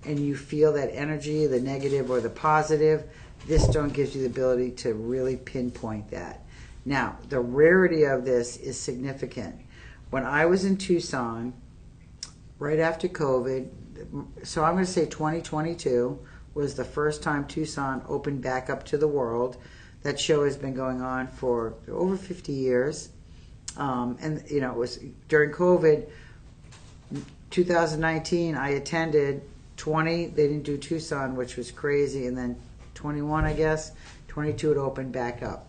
and you feel that energy, the negative or the positive, this stone gives you the ability to really pinpoint that. Now, the rarity of this is significant. When I was in Tucson, right after COVID, so I'm going to say 2022 was the first time Tucson opened back up to the world. That show has been going on for over 50 years. And, you know, it was during COVID, 2019, I attended 20. They didn't do Tucson, which was crazy. And then 21, I guess, 22 it opened back up.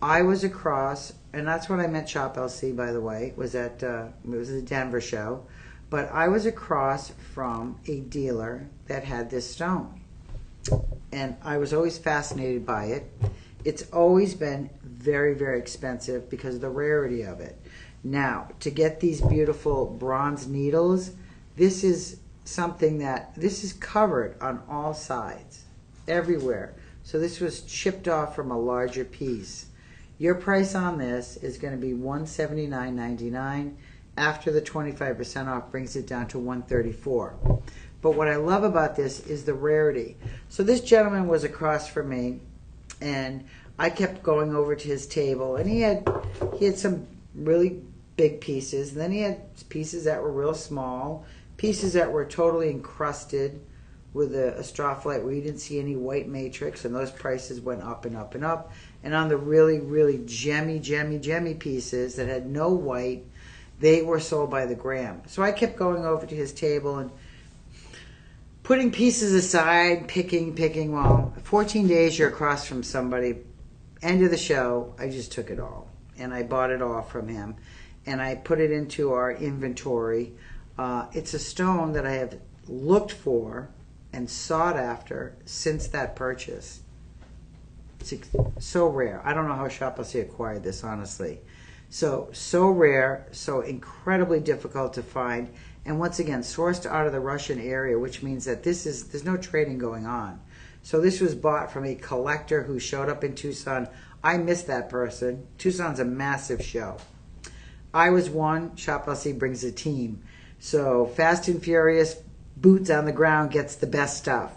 I was across, and that's when I met Shop LC, by the way. It was at it was a Denver show. But I was across from a dealer that had this stone. And I was always fascinated by it. It's always been very, very expensive because of the rarity of it. Now, to get these beautiful bronze needles, this is something that, this is covered on all sides, everywhere. So this was chipped off from a larger piece. Your price on this is going to be $179.99. After the 25% off brings it down to $134. But what I love about this is the rarity. So this gentleman was across from me, and I kept going over to his table, and he had some really big pieces, and then he had pieces that were real small, pieces that were totally encrusted with a astrophyllite where you didn't see any white matrix, and those prices went up and up and up. And on the really, really gemmy pieces that had no white, they were sold by the gram. So I kept going over to his table and putting pieces aside, picking. Well, 14 days you're across from somebody. End of the show, I just took it all. And I bought it all from him. And I put it into our inventory. It's a stone that I have looked for and sought after since that purchase. It's so rare. I don't know how Shop LC acquired this, honestly. So rare, so incredibly difficult to find, and once again, sourced out of the Russian area, which means that there's no trading going on. So this was bought from a collector who showed up in Tucson. I missed that person. Tucson's a massive show. I was one. Shop LC brings a team. So Fast and Furious, boots on the ground, gets the best stuff.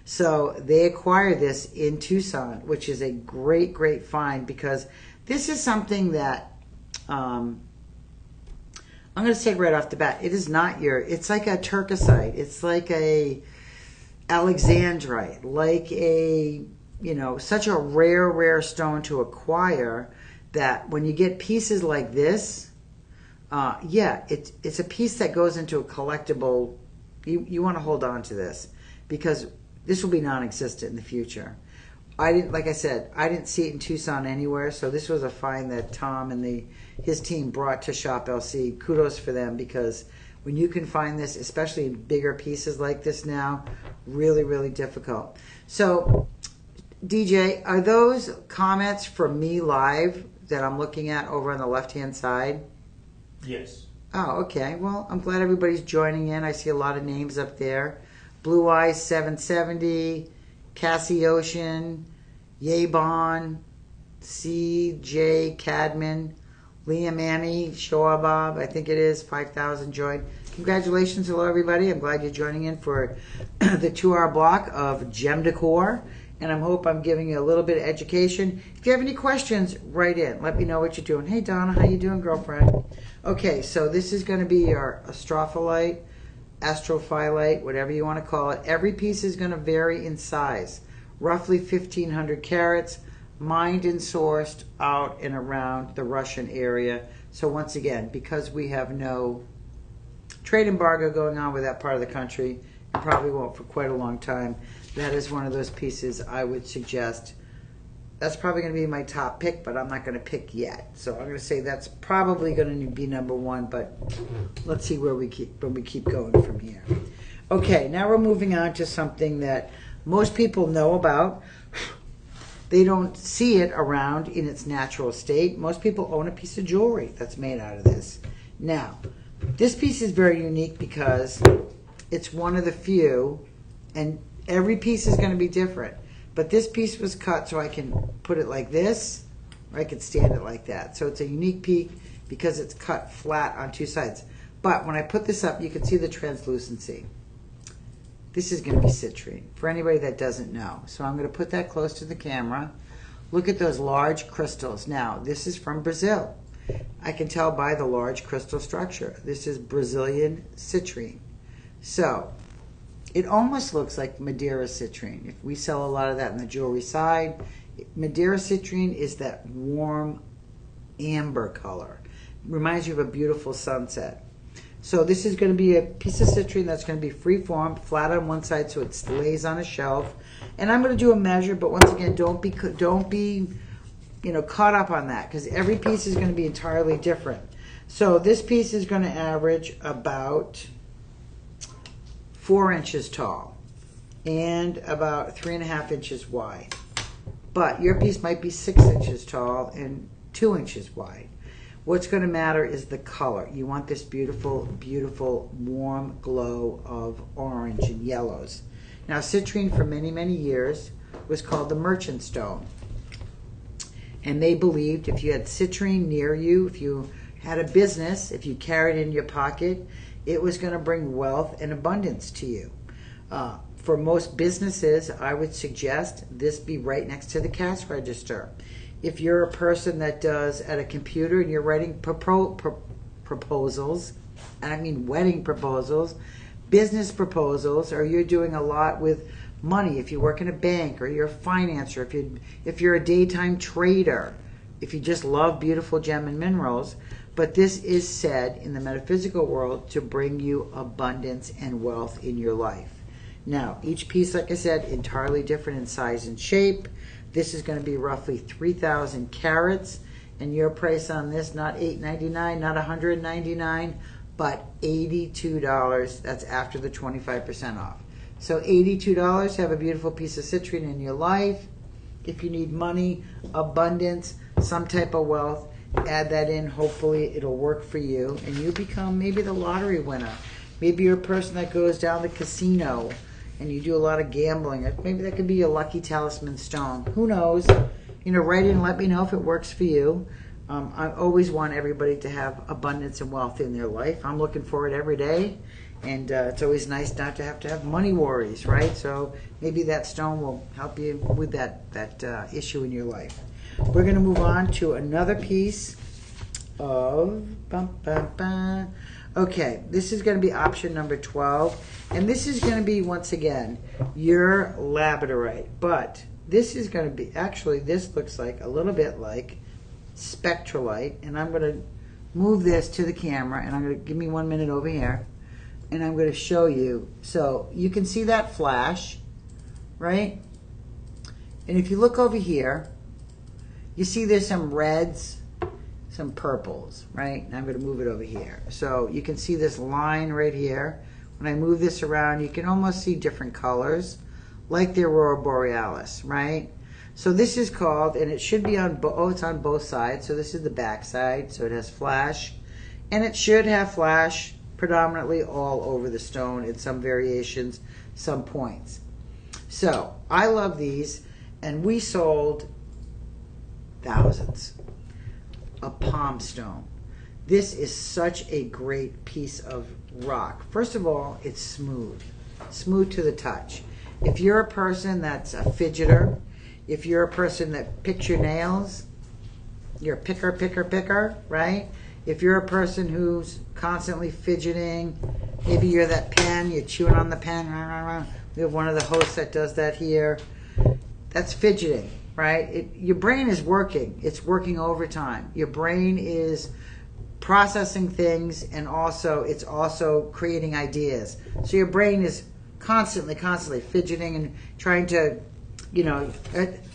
So they acquired this in Tucson, which is a great, great find, because this is something that I'm going to say right off the bat, it is not it's like a turquoisite. It's like a alexandrite, like a, such a rare stone to acquire that when you get pieces like this, it's a piece that goes into a collectible. You want to hold on to this because this will be non-existent in the future. Like I said, I didn't see it in Tucson anywhere, so this was a find that Tom and his team brought to Shop LC. Kudos for them, because when you can find this, especially in bigger pieces like this now, really, really difficult. So, DJ, are those comments from me live that I'm looking at over on the left-hand side? Yes. Oh, okay. Well, I'm glad everybody's joining in. I see a lot of names up there. Blue Eyes 770, Cassie Ocean, Yabon, CJ Cadman, Liam Annie, Shoa Bob, I think it is, 5,000 joined. Congratulations, hello everybody. I'm glad you're joining in for the 2-hour block of gem decor. And I hope I'm giving you a little bit of education. If you have any questions, write in. Let me know what you're doing. Hey Donna, how you doing, girlfriend? Okay, so this is going to be our astrophyllite, astrophyllite, whatever you want to call it. Every piece is going to vary in size. Roughly 1,500 carats, mined and sourced out and around the Russian area. So once again, because we have no trade embargo going on with that part of the country, and probably won't for quite a long time, that is one of those pieces I would suggest. That's probably going to be my top pick, but I'm not going to pick yet. So I'm going to say that's probably going to be number one, but let's see where we keep going from here. Okay, now we're moving on to something that most people know about. They don't see it around in its natural state. Most people own a piece of jewelry that's made out of this. Now, this piece is very unique because it's one of the few, and every piece is going to be different. But this piece was cut so I can put it like this, or I could stand it like that. So it's a unique piece because it's cut flat on two sides. But when I put this up, you can see the translucency. This is going to be citrine, for anybody that doesn't know. So I'm going to put that close to the camera. Look at those large crystals. Now, this is from Brazil. I can tell by the large crystal structure. This is Brazilian citrine. So it almost looks like Madeira citrine. If we sell a lot of that in the jewelry side, Madeira citrine is that warm amber color. Reminds you of a beautiful sunset. So this is going to be a piece of citrine that's going to be free-form, flat on one side so it lays on a shelf. And I'm going to do a measure, but once again, don't be caught up on that because every piece is going to be entirely different. So this piece is going to average about 4 inches tall and about 3.5 inches wide. But your piece might be 6 inches tall and 2 inches wide. What's going to matter is the color. You want this beautiful, beautiful, warm glow of orange and yellows. Now, citrine for many, many years was called the merchant stone. And they believed if you had citrine near you, if you had a business, if you carried it in your pocket, it was going to bring wealth and abundance to you. For most businesses, I would suggest this be right next to the cash register. If you're a person that does at a computer and you're writing proposals, and I mean wedding proposals, business proposals, or you're doing a lot with money, if you work in a bank or you're a financer, if you're a daytime trader, if you just love beautiful gem and minerals, but this is said in the metaphysical world to bring you abundance and wealth in your life. Now, each piece, like I said, entirely different in size and shape. This is going to be roughly 3,000 carats, and your price on this, not $8.99, not $199, but $82. That's after the 25% off. So $82, have a beautiful piece of citrine in your life. If you need money, abundance, some type of wealth, add that in. Hopefully it'll work for you, and you become maybe the lottery winner. Maybe you're a person that goes down the casino and you do a lot of gambling. Maybe that could be a lucky talisman stone. Who knows? Write in and let me know if it works for you. I always want everybody to have abundance and wealth in their life. I'm looking for it every day, and it's always nice not to have money worries, right? So maybe that stone will help you with that issue in your life. We're going to move on to another piece of... Okay, this is going to be option number 12. And this is going to be, once again, your labradorite. But this is going to be... Actually, this looks like a little bit like spectralite. And I'm going to move this to the camera. And I'm going to... Give me 1 minute over here. And I'm going to show you. So you can see that flash, right? And if you look over here, you see there's some reds, some purples, right? And I'm going to move it over here. So you can see this line right here. When I move this around, you can almost see different colors, like the Aurora Borealis, right? So this is called, and it should be on, it's on both sides. So this is the back side, so it has flash. And it should have flash predominantly all over the stone in some variations, some points. So I love these, and we sold thousands. a palm stone. This is such a great piece of rock. First of all, it's smooth to the touch. If you're a person that's a fidgeter, if you're a person that picks your nails, you're a picker, right? If you're a person who's constantly fidgeting, maybe you're that pen, you're chewing on the pen. We have one of the hosts that does that here. That's fidgeting, right? Your brain is working. It's working overtime. Your brain is processing things, and it's also creating ideas. So your brain is constantly fidgeting and trying to,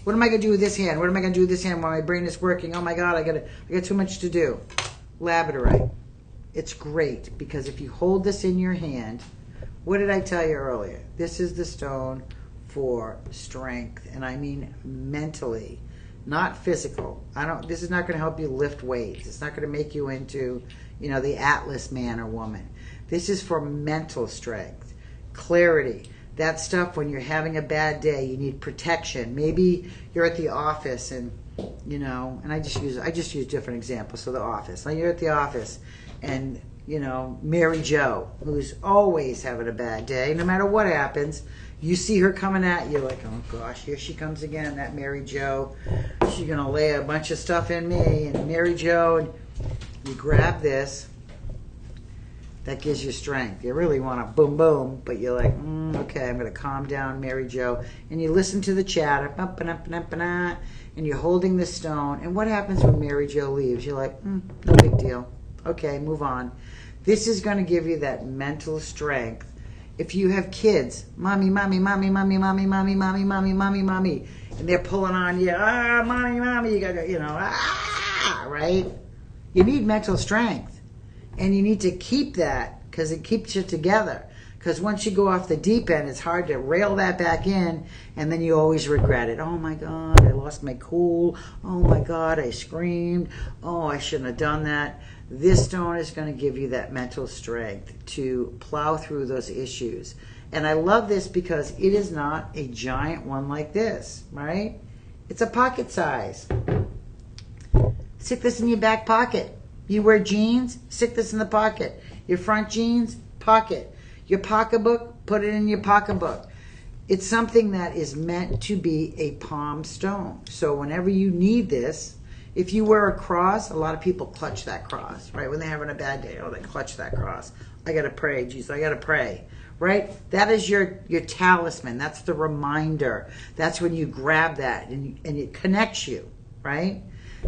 what am I going to do with this hand? What am I going to do with this hand while my brain is working? Oh my God, I got too much to do. Labradorite. It's great because if you hold this in your hand, what did I tell you earlier? This is the stone for strength, and I mean mentally, not physical. This is not going to help you lift weights. It's not going to make you into, the Atlas man or woman. This is for mental strength, clarity. That stuff when you're having a bad day, you need protection. Maybe you're at the office and, and I just use different examples. So the office. Now you're at the office and, Mary Jo, who's always having a bad day, no matter what happens, you see her coming at you like, oh gosh, here she comes again, that Mary Jo. She's going to lay a bunch of stuff in me. And Mary Jo, and you grab this. That gives you strength. You really want to boom, boom, but you're like, okay, I'm going to calm down, Mary Jo. And you listen to the chatter, and you're holding the stone. And what happens when Mary Jo leaves? You're like, no big deal. Okay, move on. This is going to give you that mental strength. If you have kids, mommy, mommy, mommy, mommy, mommy, mommy, mommy, mommy, mommy, mommy, and they're pulling on you, mommy, mommy, you got to, right? You need mental strength. And you need to keep that because it keeps you together. Because once you go off the deep end, it's hard to rail that back in, and then you always regret it. Oh my God, I lost my cool. Oh my God, I screamed. Oh, I shouldn't have done that. This stone is going to give you that mental strength to plow through those issues. And I love this because it is not a giant one like this, right? It's a pocket size. Stick this in your back pocket. You wear jeans, stick this in the pocket. Your front jeans, pocket. Your pocketbook, put it in your pocketbook. It's something that is meant to be a palm stone. So whenever you need this, if you wear a cross, a lot of people clutch that cross, right? When they're having a bad day, they clutch that cross. I got to pray, Jesus, I got to pray, right? That is your talisman. That's the reminder. That's when you grab that and it connects you, right?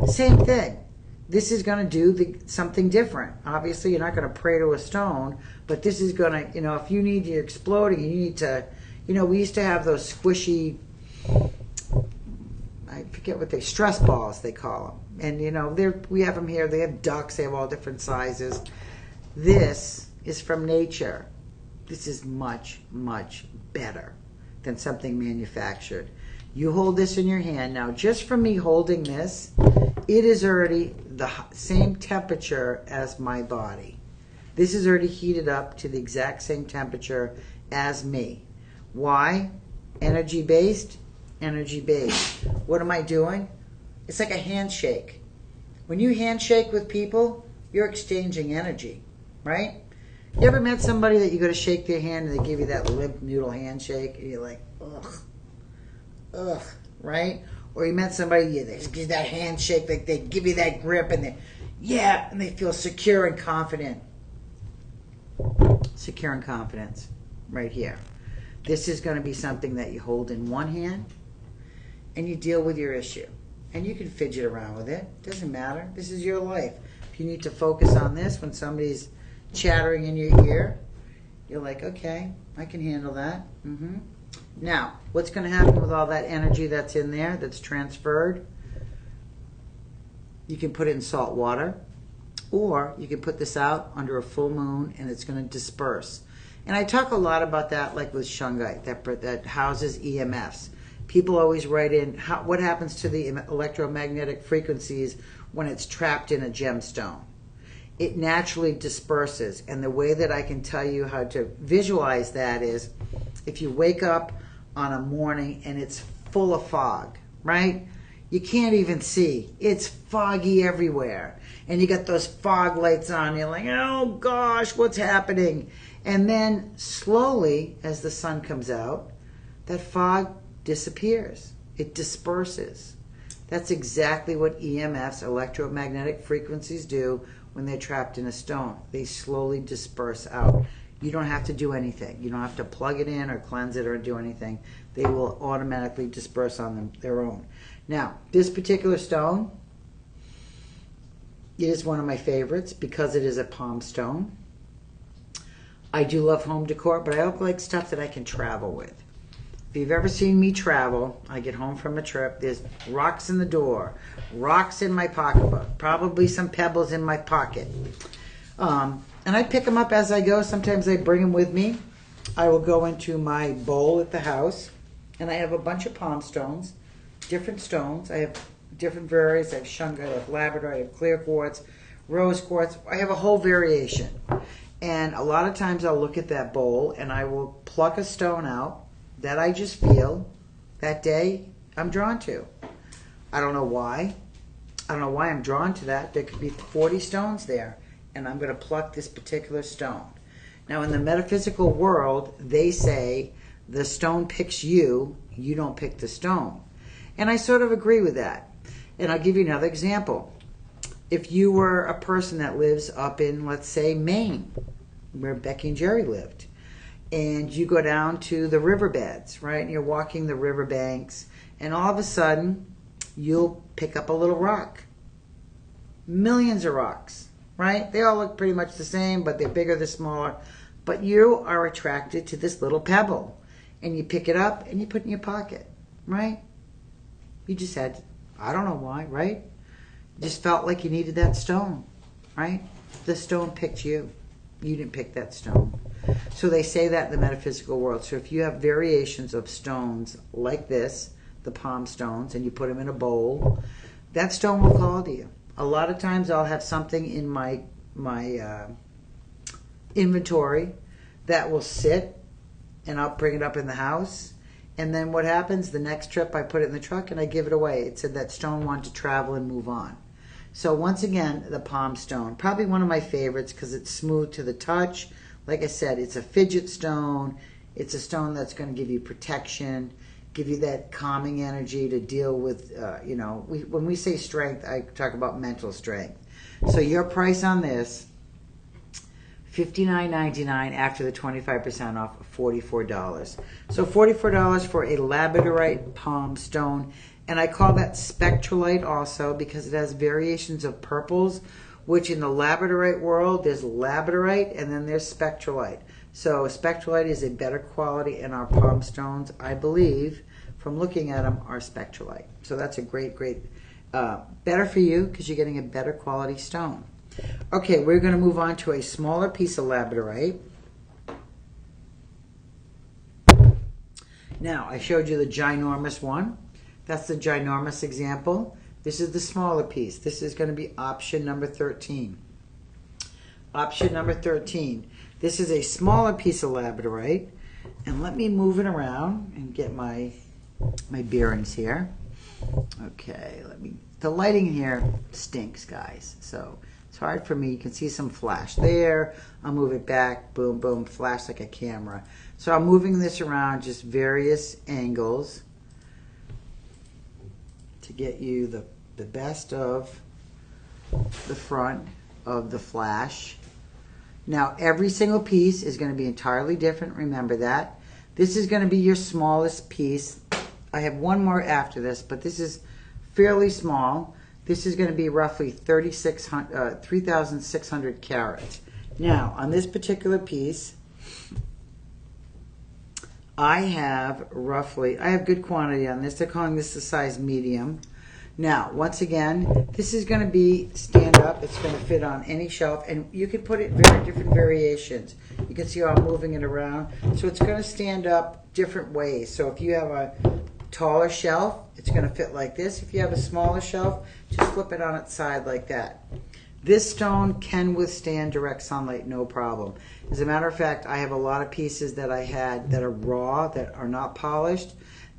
Same thing. This is going to do something different. Obviously, you're not going to pray to a stone, but this is going to, if you need to exploding, you need to, we used to have those squishy, I forget what stress balls they call them. And, we have them here. They have ducks. They have all different sizes. This is from nature. This is much, much better than something manufactured. You hold this in your hand. Now, just from me holding this, it is already the same temperature as my body. This is already heated up to the exact same temperature as me. Why? Energy-based? Energy-based. What am I doing? It's like a handshake. When you handshake with people, you're exchanging energy, right? You ever met somebody that you go to shake their hand and they give you that limp noodle handshake and you're like, ugh, right? Or you met somebody, they give you that handshake, like they give you that grip and they feel secure and confident. Secure and confidence, right here. This is going to be something that you hold in one hand and you deal with your issue. And you can fidget around with it. Doesn't matter. This is your life. If you need to focus on this when somebody's chattering in your ear, you're like, okay, I can handle that. Now, what's going to happen with all that energy that's in there, that's transferred? You can put it in salt water, or you can put this out under a full moon and it's going to disperse. And I talk a lot about that, like with shungite, that houses EMFs. People always write in, what happens to the electromagnetic frequencies when it's trapped in a gemstone? It naturally disperses. And the way that I can tell you how to visualize that is, if you wake up on a morning and it's full of fog, right? You can't even see. It's foggy everywhere. And you got those fog lights on. You're like, oh gosh, what's happening? And then slowly, as the sun comes out, that fog disappears. It disperses. That's exactly what EMFs, electromagnetic frequencies, do when they're trapped in a stone. They slowly disperse out. You don't have to do anything. You don't have to plug it in or cleanse it or do anything. They will automatically disperse on their own. Now, this particular stone, it is one of my favorites because it is a palm stone. I do love home decor, but I also like stuff that I can travel with. If you've ever seen me travel, I get home from a trip, there's rocks in the door, rocks in my pocketbook, probably some pebbles in my pocket. And I pick them up as I go. Sometimes I bring them with me. I will go into my bowl at the house, and I have a bunch of palm stones, different stones. I have different varieties. I have shungite, I have labradorite, I have clear quartz, rose quartz. I have a whole variation. And a lot of times I'll look at that bowl, and I will pluck a stone out that I just feel that day I'm drawn to. I don't know why. I don't know why I'm drawn to that. There could be 40 stones there, and I'm going to pluck this particular stone. Now, in the metaphysical world, they say the stone picks you, you don't pick the stone. And I sort of agree with that. And I'll give you another example. If you were a person that lives up in, let's say, Maine, where Becky and Jerry lived, and you go down to the riverbeds, right? And you're walking the riverbanks, and all of a sudden, you'll pick up a little rock. Millions of rocks, right? They all look pretty much the same, but they're bigger, they're smaller. But you are attracted to this little pebble, and you pick it up and you put it in your pocket, right? You just had, I don't know why, right? You just felt like you needed that stone, right? The stone picked you. You didn't pick that stone. So they say that in the metaphysical world. So if you have variations of stones like this, the palm stones, and you put them in a bowl, that stone will call to you. A lot of times I'll have something in my inventory that will sit, and I'll bring it up in the house. And then what happens, the next trip I put it in the truck and I give it away. It said that stone wanted to travel and move on. So once again, the palm stone, probably one of my favorites because it's smooth to the touch. Like I said, it's a fidget stone. It's a stone that's going to give you protection, give you that calming energy to deal with, when we say strength, I talk about mental strength. So your price on this, $59.99 after the 25% off, $44. So $44 for a labradorite palm stone. And I call that spectralite also because it has variations of purples, which in the labradorite world, there's labradorite and then there's spectralite. So spectralite is a better quality, and our palm stones, I believe, from looking at them, are spectralite. So that's a great, better for you because you're getting a better quality stone. Okay, we're going to move on to a smaller piece of labradorite. Now, I showed you the ginormous one. That's the ginormous example. This is the smaller piece. This is going to be option number 13. Option number 13. This is a smaller piece of labradorite. And let me move it around and get my bearings here. Okay, the lighting here stinks, guys. So it's hard for me. You can see some flash there. I'll move it back. Boom, boom, flash like a camera. So I'm moving this around just various angles to get you the best of the front of the flash. Now, every single piece is going to be entirely different. Remember that. This is going to be your smallest piece. I have one more after this, but this is fairly small. This is going to be roughly 3,600 carats. Now, on this particular piece, I have good quantity on this. They're calling this the size medium. Now, once again, this is going to be stand up. It's going to fit on any shelf, and you can put it very different variations. You can see how I'm moving it around. So it's going to stand up different ways. So if you have a taller shelf, it's going to fit like this. If you have a smaller shelf, just flip it on its side like that. This stone can withstand direct sunlight, no problem. As a matter of fact, I have a lot of pieces that I had that are raw, that are not polished,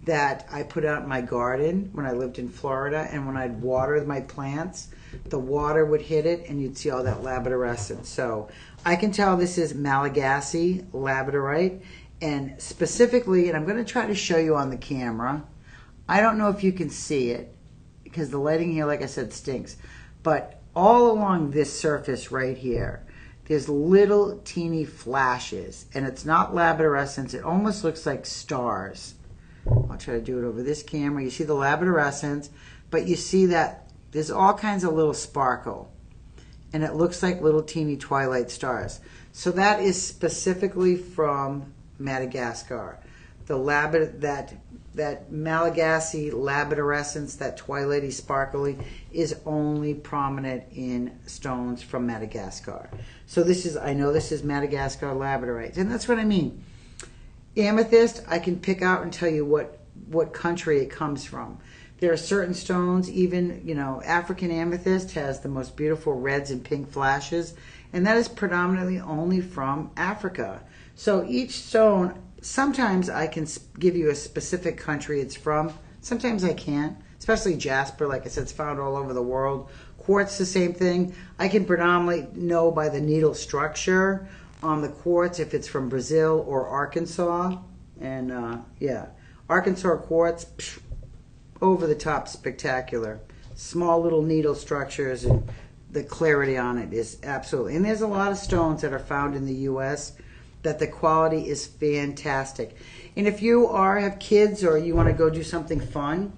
that I put out in my garden when I lived in Florida, and when I'd water my plants, the water would hit it and you'd see all that labradorescence. So I can tell this is Malagasy labradorite, and specifically, and I'm going to try to show you on the camera. I don't know if you can see it because the lighting here, like I said, stinks. But all along this surface right here, there's little teeny flashes, and it's not labradorescence. It almost looks like stars. I'll try to do it over this camera. You see the labradorescence, but you see that there's all kinds of little sparkle, and it looks like little teeny twilight stars. So that is specifically from Madagascar. That Malagasy labradorescence, that twilighty sparkly, is only prominent in stones from Madagascar. So I know this is Madagascar labradorite, and that's what I mean. Amethyst, I can pick out and tell you what country it comes from. There are certain stones, even, African amethyst has the most beautiful reds and pink flashes, and that is predominantly only from Africa. So each stone, sometimes I can give you a specific country it's from. Sometimes I can't, especially jasper. Like I said, it's found all over the world. Quartz, the same thing. I can predominantly know by the needle structure on the quartz if it's from Brazil or Arkansas. And Arkansas quartz, over the top spectacular. Small little needle structures, and the clarity on it is absolutely. And there's a lot of stones that are found in the U.S. that the quality is fantastic. And if you have kids or you want to go do something fun,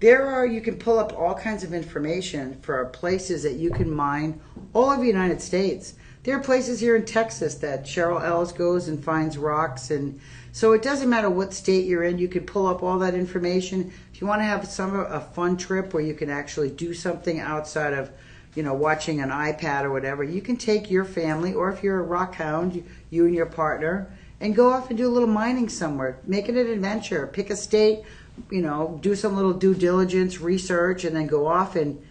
you can pull up all kinds of information for places that you can mine all over the United States. There are places here in Texas that Cheryl Ellis goes and finds rocks, and so it doesn't matter what state you're in. You can pull up all that information. If you want to have a fun trip where you can actually do something outside of, watching an iPad or whatever, you can take your family, or if you're a rock hound, you and your partner, and go off and do a little mining somewhere. Make it an adventure. Pick a state, do some little due diligence, research, and then go off and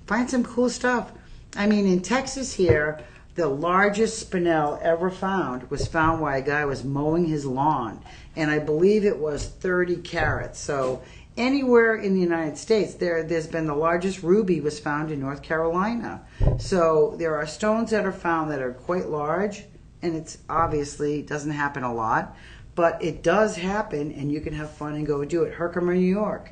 find some cool stuff. I mean, in Texas here, the largest spinel ever found was found while a guy was mowing his lawn, and I believe it was 30 carats. So anywhere in the United States, there's been the largest ruby was found in North Carolina. So there are stones that are found that are quite large, and it's obviously doesn't happen a lot, but it does happen, and you can have fun and go do it. Herkimer, New York.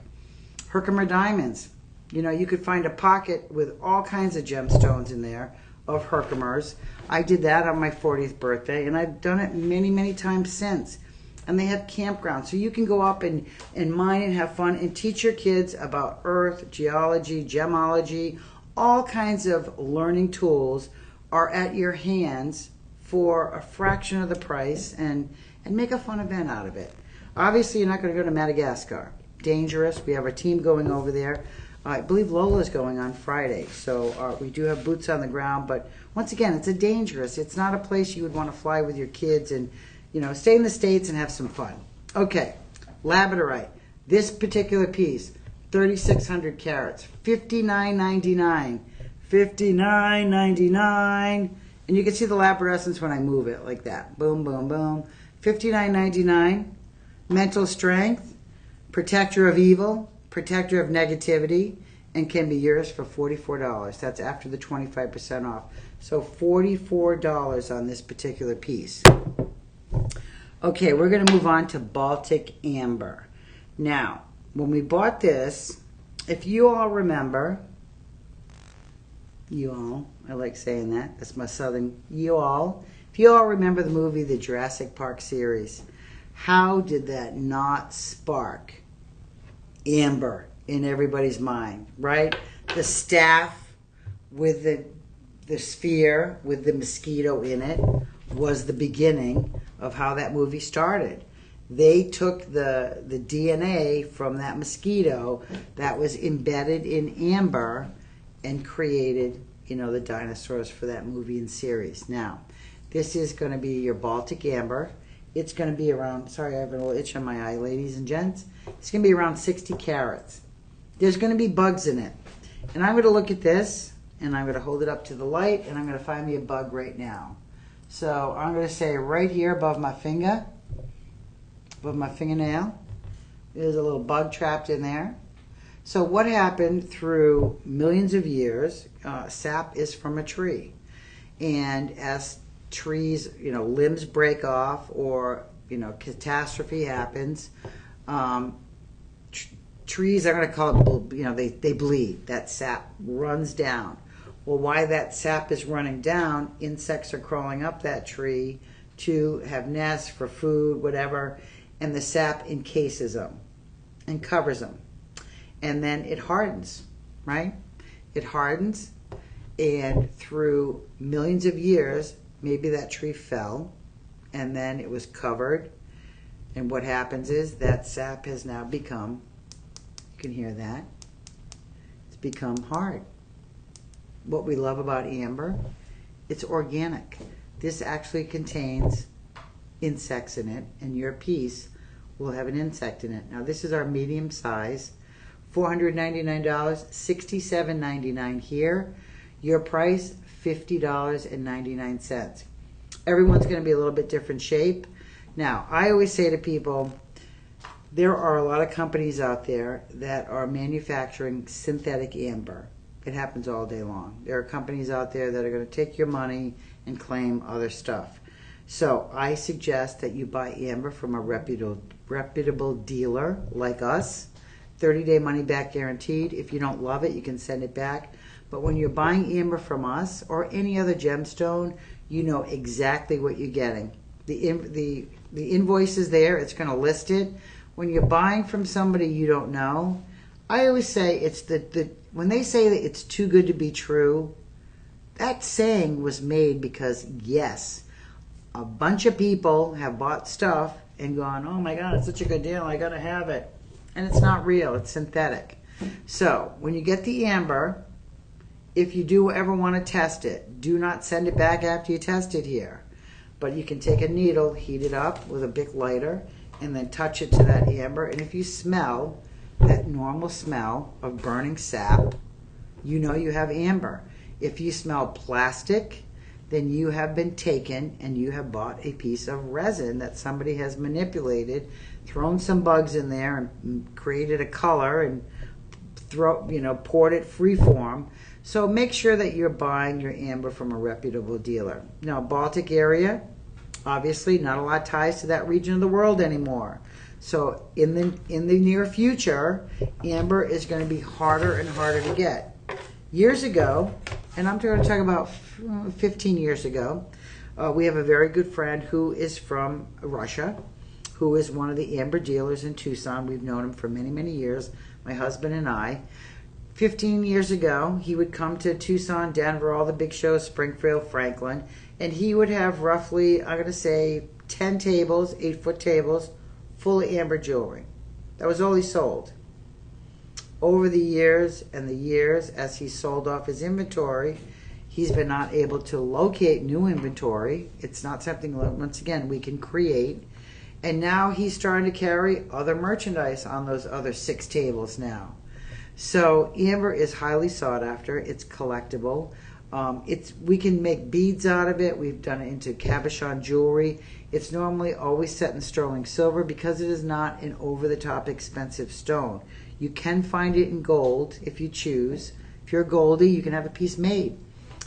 Herkimer diamonds. You could find a pocket with all kinds of gemstones in there of Herkimers. I did that on my 40th birthday, and I've done it many, many times since. And they have campgrounds, so you can go up and mine and have fun and teach your kids about earth, geology, gemology. All kinds of learning tools are at your hands for a fraction of the price, and make a fun event out of it. Obviously, you're not going to go to Madagascar. Dangerous. We have a team going over there. I believe Lola's going on Friday, so we do have boots on the ground. But once again, it's not a place you would want to fly with your kids, and stay in the States and have some fun. Okay, labradorite. This particular piece, 3,600 carats, $59.99, $59.99, and you can see the labradorescence when I move it like that. Boom, boom, boom. $59.99. Mental strength, protector of evil, protector of negativity, and can be yours for $44. That's after the 25% off. So $44 on this particular piece. Okay, we're going to move on to Baltic amber. Now, when we bought this, if you all remember, I like saying that. That's my southern, if you all remember the movie, the Jurassic Park series, how did that not spark amber in everybody's mind, right? The staff with the sphere with the mosquito in it was the beginning of how that movie started. They took the DNA from that mosquito that was embedded in amber and created, the dinosaurs for that movie and series. Now, this is going to be your Baltic amber. It's going to be around, sorry, I have a little itch on my eye, ladies and gents. It's going to be around 60 carats. There's going to be bugs in it. And I'm going to look at this, and I'm going to hold it up to the light, and I'm going to find me a bug right now. So I'm going to say right here above my finger, above my fingernail, There's a little bug trapped in there. So what happened through millions of years, sap is from a tree. And as trees, limbs break off or, catastrophe happens, trees, I'm going to call it, they bleed. That sap runs down. Well, why that sap is running down, insects are crawling up that tree to have nests for food, whatever, and the sap encases them and covers them. And then it hardens, right? It hardens, and through millions of years, maybe that tree fell, and then it was covered. And what happens is that sap has now become, you can hear that, it's become hard. What we love about amber, it's organic. This actually contains insects in it, and your piece will have an insect in it. Now this is our medium size, $499, $67.99 here. Your price, $50.99. Everyone's going to be a little bit different shape. Now, I always say to people, there are a lot of companies out there that are manufacturing synthetic amber. It happens all day long. There are companies out there that are going to take your money and claim other stuff. So I suggest that you buy amber from a reputable dealer like us. 30-day money back guaranteed. If you don't love it, you can send it back. But when you're buying amber from us or any other gemstone, you know exactly what you're getting. The invoice is there. It's going to list it. When you're buying from somebody you don't know, I always say it's when they say that it's too good to be true, that saying was made because, yes, a bunch of people have bought stuff and gone, oh my God, it's such a good deal, I gotta have it. And it's not real, it's synthetic. So when you get the amber, if you do ever want to test it, do not send it back after you test it here. But you can take a needle, heat it up with a big lighter, and then touch it to that amber. And if you smell that normal smell of burning sap, you know you have amber. If you smell plastic, then you have been taken and you have bought a piece of resin that somebody has manipulated, thrown some bugs in there and created a color and poured it freeform. So make sure that you're buying your amber from a reputable dealer. Now, Baltic area, obviously not a lot ties to that region of the world anymore. So in the near future, amber is going to be harder and harder to get. Years ago, and I'm going to talk about 15 years ago, we have a very good friend who is from Russia, who is one of the amber dealers in Tucson. We've known him for many, many years, my husband and I. 15 years ago, he would come to Tucson, Denver, all the big shows, Springfield, Franklin, and he would have roughly, I'm going to say, 10 tables, 8-foot tables, full of amber jewelry. That was all he sold. Over the years and the years, as he sold off his inventory, he's been not able to locate new inventory. It's not something, once again, we can create. And now he's starting to carry other merchandise on those other 6 tables now. So amber is highly sought after. It's collectible. We can make beads out of it. We've done it into cabochon jewelry. It's normally always set in sterling silver because it is not an over-the-top expensive stone. You can find it in gold if you choose. If you're a Goldie, you can have a piece made.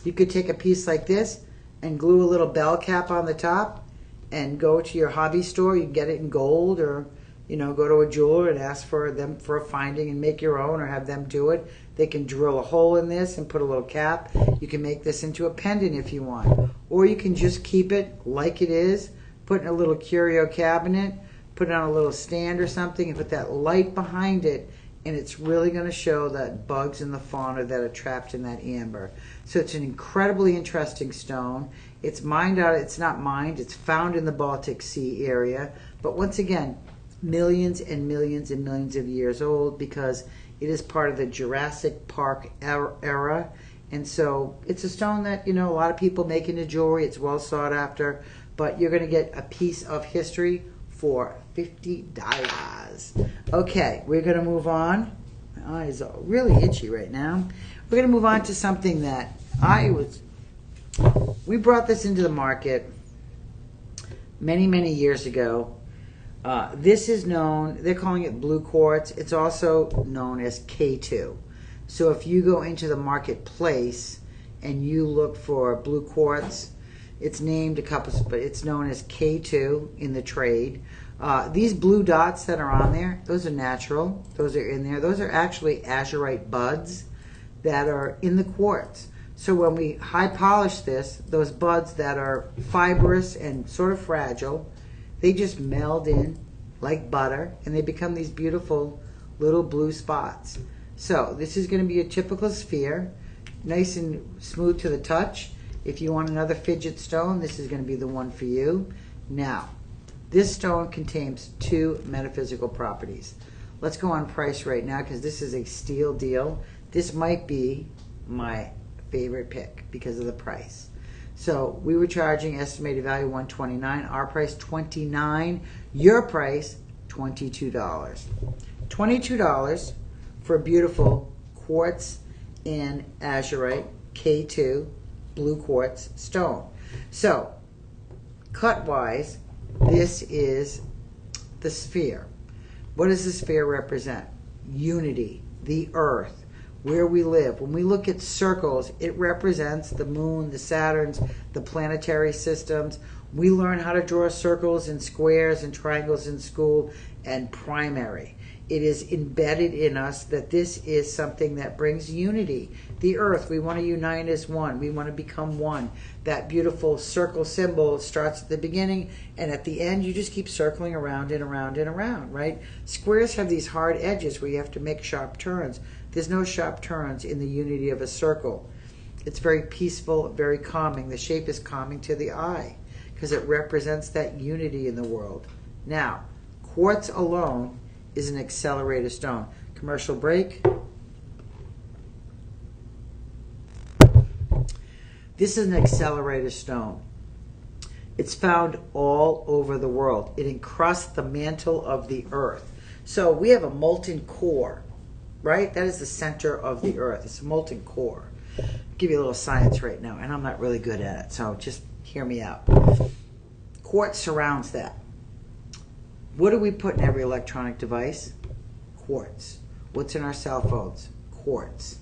You could take a piece like this and glue a little bell cap on the top and go to your hobby store. You can get it in gold, or go to a jeweler and ask for them for a finding and make your own, or have them do it. They can drill a hole in this and put a little cap. You can make this into a pendant if you want. Or you can just keep it like it is, put it in a little curio cabinet, put it on a little stand or something, and put that light behind it, and it's really going to show that bugs and the fauna that are trapped in that amber. So it's an incredibly interesting stone. It's mined out, it's not mined, it's found in the Baltic Sea area. But once again, millions and millions and millions of years old, because it is part of the Jurassic Park era. And so it's a stone that, a lot of people make into jewelry. It's well sought after, but you're going to get a piece of history for $50. Okay, we're going to move on. My eyes are really itchy right now. We're going to move on to something that we brought this into the market many, many years ago. This is known, they're calling it blue quartz. It's also known as K2. So if you go into the marketplace and you look for blue quartz, it's named a couple, but it's known as K2 in the trade. These blue dots that are on there, those are natural. Those are in there. Those are actually azurite buds that are in the quartz. So when we high polish this, those buds that are fibrous and sort of fragile, they just meld in like butter and they become these beautiful little blue spots. So this is going to be a typical sphere, nice and smooth to the touch. If you want another fidget stone, this is going to be the one for you. Now, this stone contains 2 metaphysical properties. Let's go on price right now because this is a steal deal. This might be my favorite pick because of the price. So we were charging estimated value $129, our price $29, your price $22. $22 for a beautiful quartz and azurite K2 blue quartz stone. So cut wise, this is the sphere. What does the sphere represent? Unity, the earth, where we live. When we look at circles, it represents the moon, the Saturns, the planetary systems. We learn how to draw circles and squares and triangles in school and primary. It is embedded in us that this is something that brings unity. The earth, we want to unite as one. We want to become one. That beautiful circle symbol starts at the beginning, and at the end, you just keep circling around and around and around, right? Squares have these hard edges where you have to make sharp turns. There's no sharp turns in the unity of a circle. It's very peaceful, very calming. The shape is calming to the eye because it represents that unity in the world. Now, quartz alone is an accelerator stone. Commercial break. This is an accelerator stone. It's found all over the world. It encrusts the mantle of the earth. So we have a molten core, right? That is the center of the earth. It's a molten core. I'll give you a little science right now, and I'm not really good at it, so just hear me out. Quartz surrounds that. What do we put in every electronic device? Quartz. What's in our cell phones? Quartz.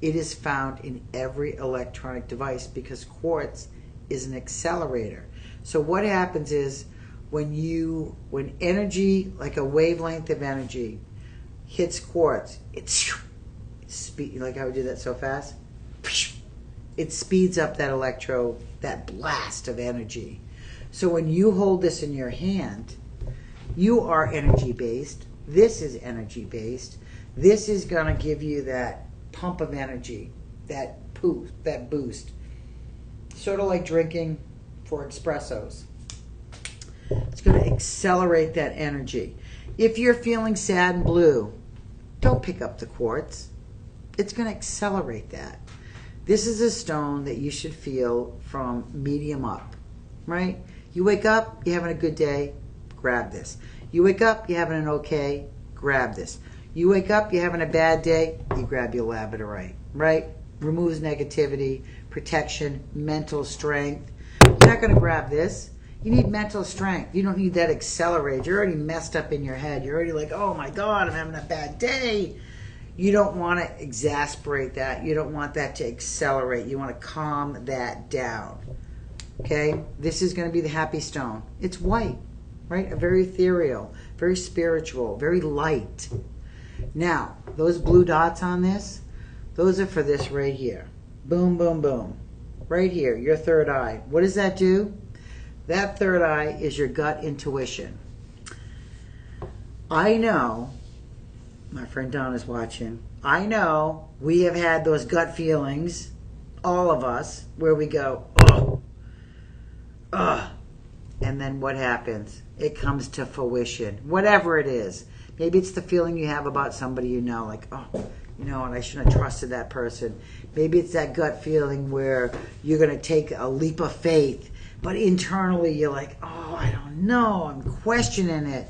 It is found in every electronic device because quartz is an accelerator. So what happens is when energy, like a wavelength of energy, hits quartz, like how we did that so fast? It speeds up that blast of energy. So when you hold this in your hand, you are energy-based. This is energy-based. This is going to give you that pump of energy, that boost. Sort of like drinking 4 espressos. It's going to accelerate that energy. If you're feeling sad and blue, don't pick up the quartz. It's going to accelerate that. This is a stone that you should feel from medium up, right? You wake up, you're having a good day, grab this. You wake up, you're having an okay, grab this. You wake up, you're having a bad day, you grab your labradorite, right? Removes negativity, protection, mental strength. You're not going to grab this. You need mental strength. You don't need that accelerator. You're already messed up in your head. You're already like, oh my God, I'm having a bad day. You don't want to exasperate that. You don't want that to accelerate. You want to calm that down. Okay? This is going to be the happy stone. It's white, right? A very ethereal, very spiritual, very light. Now, those blue dots on this, those are for this right here. Boom, boom, boom. Right here, your third eye. What does that do? That third eye is your gut intuition. I know, my friend Don is watching, I know we have had those gut feelings, all of us, where we go, oh, ugh. And then what happens? It comes to fruition, whatever it is. Maybe it's the feeling you have about somebody you know, like, oh, you know, and I shouldn't have trusted that person. Maybe it's that gut feeling where you're going to take a leap of faith, but internally you're like, oh, I don't know, I'm questioning it.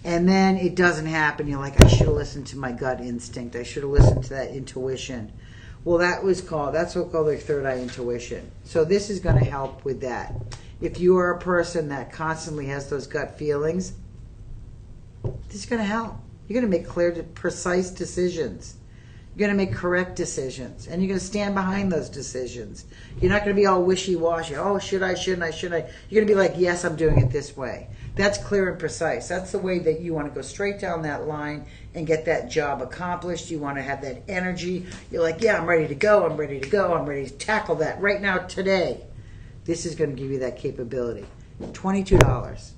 And then it doesn't happen. You're like, I should have listened to my gut instinct. I should have listened to that intuition. Well, that's what's called the third eye intuition. So this is going to help with that. If you are a person that constantly has those gut feelings, This is going to help. You're going to make clear, precise decisions. You're going to make correct decisions, and you're going to stand behind those decisions. You're not going to be all wishy-washy. Oh, should I, shouldn't I, should I? You're going to be like, yes, I'm doing it this way. That's clear and precise. That's the way that you want to go straight down that line and get that job accomplished. You want to have that energy. You're like, yeah, I'm ready to go. I'm ready to go. I'm ready to tackle that right now, today. This is going to give you that capability. $22.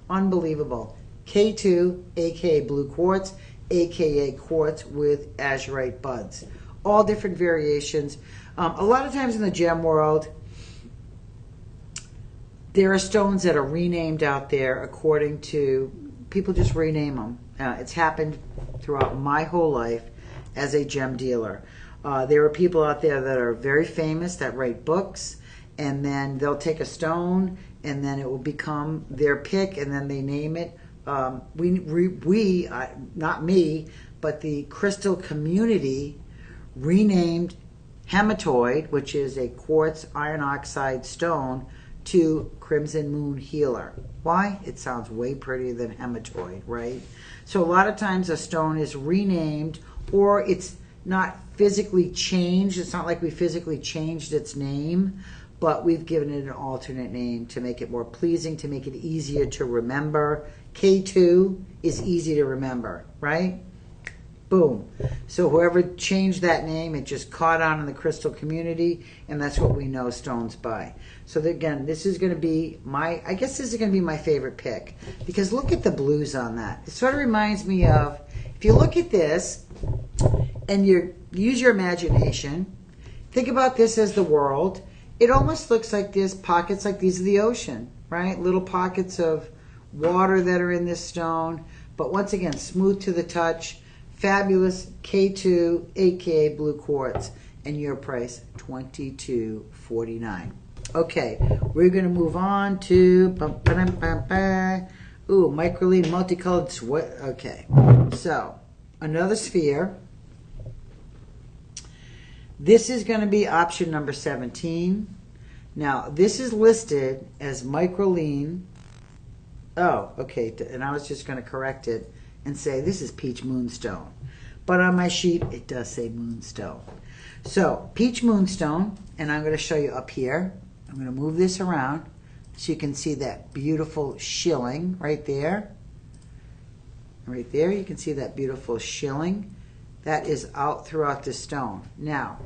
Unbelievable. K2, aka blue quartz, aka quartz with azurite buds. All different variations. A lot of times in the gem world, there are stones that are renamed out there according to, people just rename them. It's happened throughout my whole life as a gem dealer. There are people out there that are very famous that write books, and then they'll take a stone and then it will become their pick, and then they name it. We not me, but the crystal community renamed hematoid, which is a quartz iron oxide stone, to Crimson Moon Healer. Why? It sounds way prettier than hematoid, right? So a lot of times a stone is renamed, or it's not physically changed. It's not like we physically changed its name, but we've given it an alternate name to make it more pleasing, to make it easier to remember. K2 is easy to remember, right? Boom. So whoever changed that name, it just caught on in the crystal community, and that's what we know stones by. So again, this is going to be I guess this is going to be my favorite pick, because look at the blues on that. It sort of reminds me of, if you look at this and you use your imagination, think about this as the world. It almost looks like this, pockets like these are the ocean, right? Little pockets of water that are in this stone, but once again, smooth to the touch. Fabulous K2, aka blue quartz, and your price $22.49. Okay, we're going to move on to microline multicolored sweat. Okay, so another sphere. This is going to be option number 17. Now, this is listed as microline. Oh, okay, and I was just going to correct it and say this is peach moonstone. But on my sheet, it does say moonstone. So, peach moonstone, and I'm going to show you up here. I'm going to move this around so you can see that beautiful shilling right there. Right there, you can see that beautiful shilling. That is out throughout the stone. Now,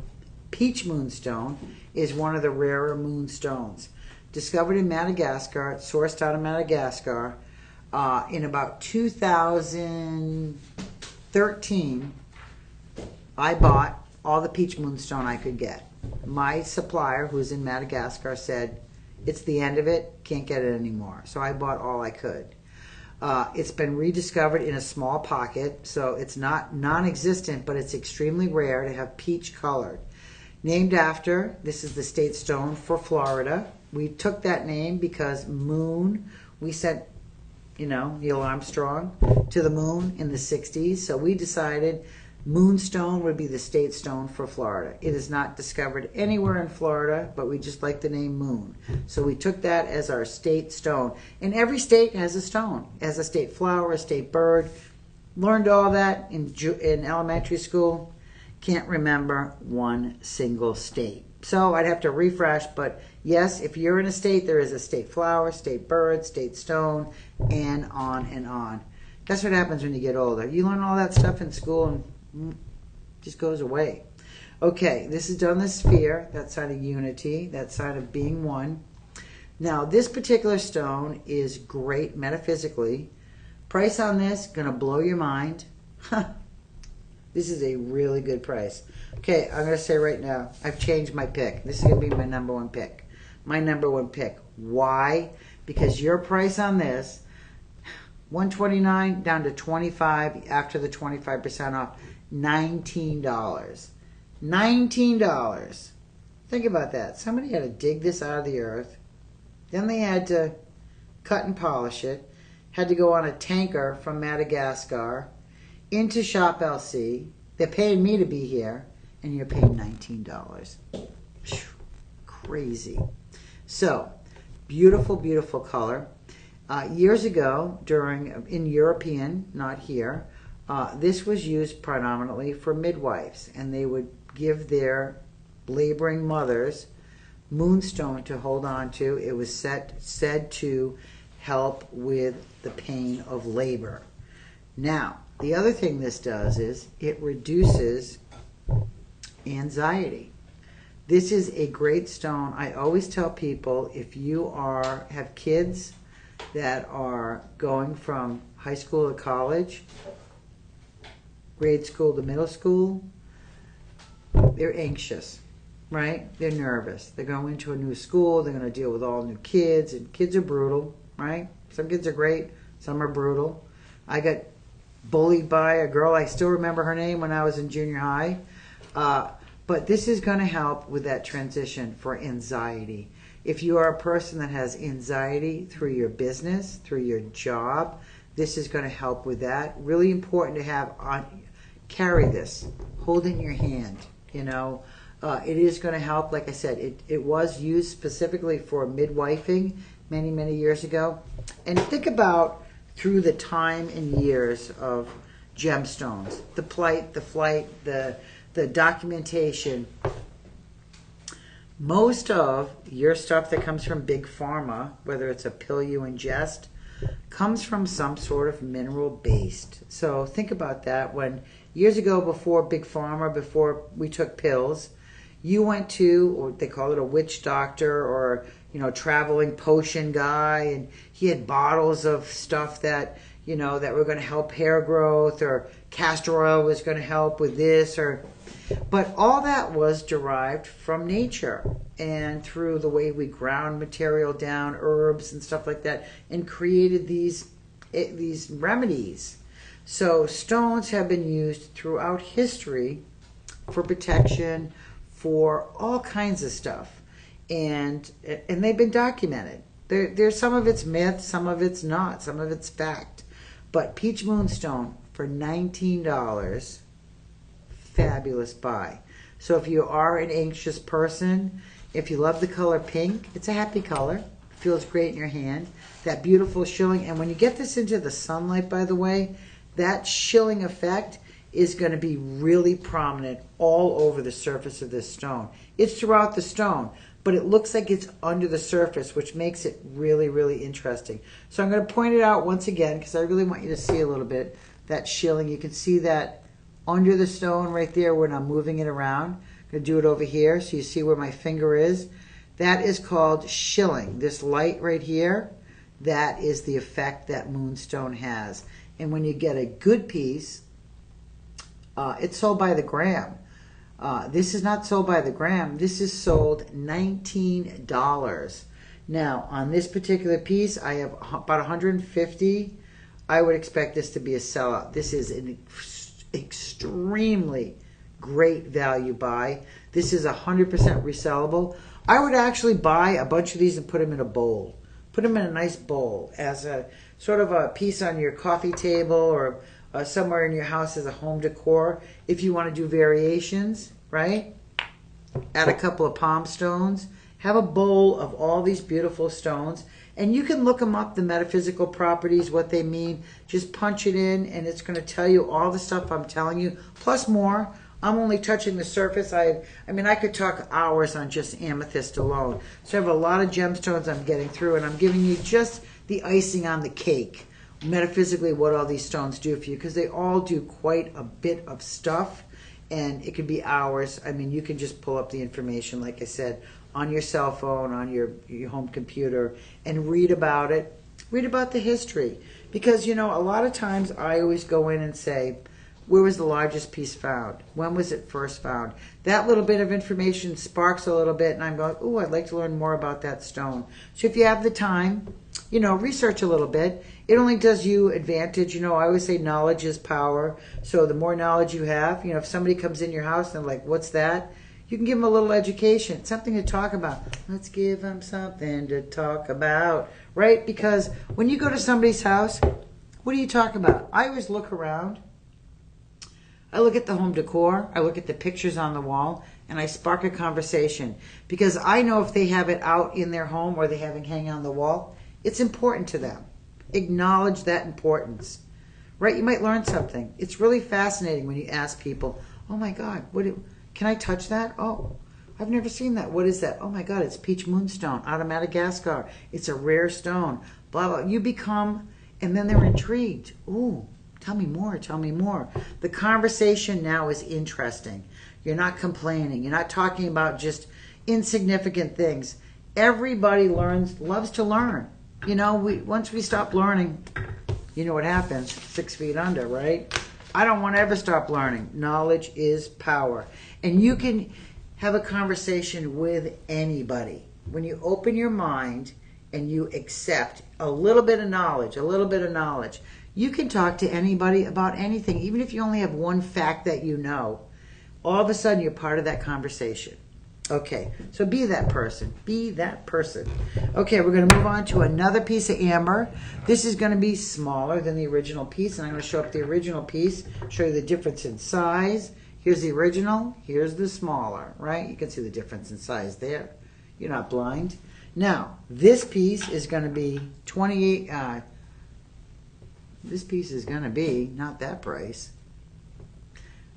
peach moonstone is one of the rarer moonstones. Discovered in Madagascar, sourced out of Madagascar. In about 2013, I bought all the peach moonstone I could get. My supplier, who's in Madagascar, said, it's the end of it, can't get it anymore. So I bought all I could. It's been rediscovered in a small pocket, so it's not non-existent, but it's extremely rare to have peach colored. Named after, this is the state stone for Florida. We took that name because moon, we sent, Neil Armstrong to the moon in the 60s. So we decided moonstone would be the state stone for Florida. It is not discovered anywhere in Florida, but we just like the name moon. So we took that as our state stone. And every state has a stone, has a state flower, a state bird. Learned all that in elementary school. Can't remember one single state. So I'd have to refresh, but yes, if you're in a state, there is a state flower, state bird, state stone, and on and on. That's what happens when you get older. You learn all that stuff in school and it just goes away. Okay, this is done the sphere, that sign of unity, that sign of being one. Now, this particular stone is great metaphysically. Price on this, gonna blow your mind. This is a really good price. Okay, I'm going to say right now, I've changed my pick. This is going to be my number one pick. My number one pick. Why? Because your price on this, $129 down to $25 after the 25% off, $19. $19. Think about that. Somebody had to dig this out of the earth. Then they had to cut and polish it. Had to go on a tanker from Madagascar into Shop LC. They're paying me to be here, and you're paying $19. Whew, crazy. So, beautiful, beautiful color. Years ago, in European, not here, this was used predominantly for midwives, and they would give their laboring mothers moonstone to hold on to. It was said to help with the pain of labor. Now, the other thing this does is it reduces anxiety. This is a great stone. I always tell people, if you have kids that are going from high school to college, grade school to middle school, they're anxious, right? They're nervous. They're going into a new school. They're going to deal with all new kids, and kids are brutal, right? Some kids are great. Some are brutal. I got bullied by a girl. I still remember her name when I was in junior high. But this is going to help with that transition for anxiety. If you are a person that has anxiety through your business, through your job, this is going to help with that. Really important to have carry this, hold it in your hand. It is going to help. Like I said, it was used specifically for midwifing many, many years ago. And think about through the time and years of gemstones, the plight, the flight, the documentation. Most of your stuff that comes from Big Pharma, whether it's a pill you ingest, comes from some sort of mineral based. So think about that. When years ago, before Big Pharma, before we took pills, you went to, or they call it a witch doctor, or traveling potion guy, and he had bottles of stuff that that were going to help hair growth, or castor oil was going to help with this, but all that was derived from nature and through the way we ground material down, herbs and stuff like that, and created these remedies. So stones have been used throughout history for protection, for all kinds of stuff, and they've been documented. There's some of it's myth, some of it's not, some of it's fact. But peach moonstone for $19, fabulous buy. So if you are an anxious person, if you love the color pink, it's a happy color, feels great in your hand. That beautiful shilling, and when you get this into the sunlight, by the way, that shilling effect is going to be really prominent all over the surface of this stone. It's throughout the stone, but it looks like it's under the surface, which makes it really, really interesting. So I'm going to point it out once again, because I really want you to see a little bit that shilling. You can see that under the stone right there when I'm moving it around. I'm going to do it over here so you see where my finger is. That is called shilling. This light right here, that is the effect that moonstone has. And when you get a good piece, it's sold by the gram. This is not sold by the gram. This is sold $19. Now, on this particular piece, I have about 150. I would expect this to be a sellout. This is an extremely great value buy. This is 100% resellable. I would actually buy a bunch of these and put them in a bowl. Put them in a nice bowl as a sort of a piece on your coffee table, or somewhere in your house as a home decor. If you want to do variations, right? Add a couple of palm stones. Have a bowl of all these beautiful stones. And you can look them up, the metaphysical properties, what they mean. Just punch it in, and it's going to tell you all the stuff I'm telling you, plus more. I'm only touching the surface. I could talk hours on just amethyst alone. So I have a lot of gemstones I'm getting through, and I'm giving you just the icing on the cake, metaphysically, what all these stones do for you, because they all do quite a bit of stuff, and it could be hours. You can just pull up the information, like I said, on your cell phone, on your home computer, and read about it. Read about the history, because a lot of times I always go in and say, where was the largest piece found? When was it first found? That little bit of information sparks a little bit, and I'm going, oh, I'd like to learn more about that stone. So if you have the time, research a little bit. It only does you advantage. I always say knowledge is power. So the more knowledge you have, if somebody comes in your house and they're like, what's that? You can give them a little education, something to talk about. Let's give them something to talk about, right? Because when you go to somebody's house, what do you talk about? I always look around. I look at the home decor, I look at the pictures on the wall, and I spark a conversation. Because I know if they have it out in their home or they have it hanging on the wall, it's important to them. Acknowledge that importance, right? You might learn something. It's really fascinating when you ask people, oh my God, can I touch that? Oh, I've never seen that. What is that? Oh my God, it's peach moonstone out of Madagascar. It's a rare stone. Blah, blah. You become, and then they're intrigued. Ooh, tell me more, tell me more. The conversation now is interesting. You're not complaining. You're not talking about just insignificant things. Everybody loves to learn. You know, once we stop learning, you know what happens? 6 feet under, right? I don't want to ever stop learning. Knowledge is power. And you can have a conversation with anybody. When you open your mind and you accept a little bit of knowledge, you can talk to anybody about anything, even if you only have one fact that you know. All of a sudden, you're part of that conversation. Okay, so be that person. Be that person. Okay, we're going to move on to another piece of amber. This is going to be smaller than the original piece, and I'm going to show up the original piece, show you the difference in size. Here's the original, here's the smaller, right? You can see the difference in size there. You're not blind. Now, this piece is going to be 28, this piece is going to be not that price.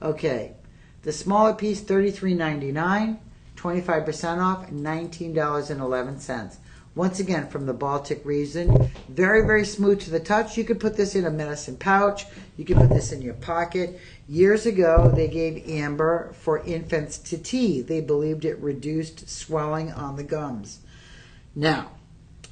Okay, the smaller piece, $33.99. 25% off, $19.11. Once again, from the Baltic region. Very, very smooth to the touch. You could put this in a medicine pouch. You could put this in your pocket. Years ago, they gave amber for infants to tea. They believed it reduced swelling on the gums. Now,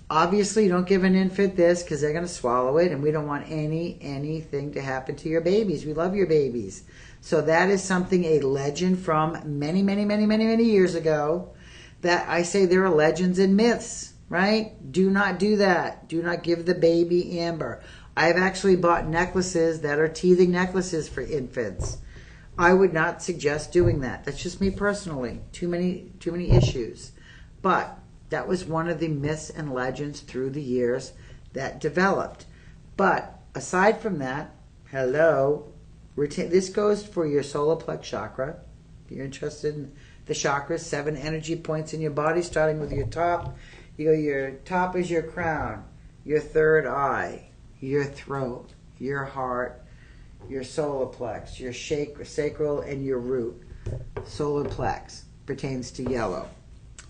obviously, you don't give an infant this because they're going to swallow it, and we don't want anything to happen to your babies. We love your babies. So that is something, a legend from many years ago, that I say there are legends and myths, right? Do not do that. Do not give the baby amber. I've actually bought necklaces that are teething necklaces for infants. I would not suggest doing that. That's just me personally. Too many issues. But that was one of the myths and legends through the years that developed. But aside from that, hello, this goes for your solar plex chakra. If you're interested in the chakras, 7 energy points in your body, starting with your top. Your top is your crown, your third eye, your throat, your heart, your solar plex, your sacral, and your root. Solar plex pertains to yellow.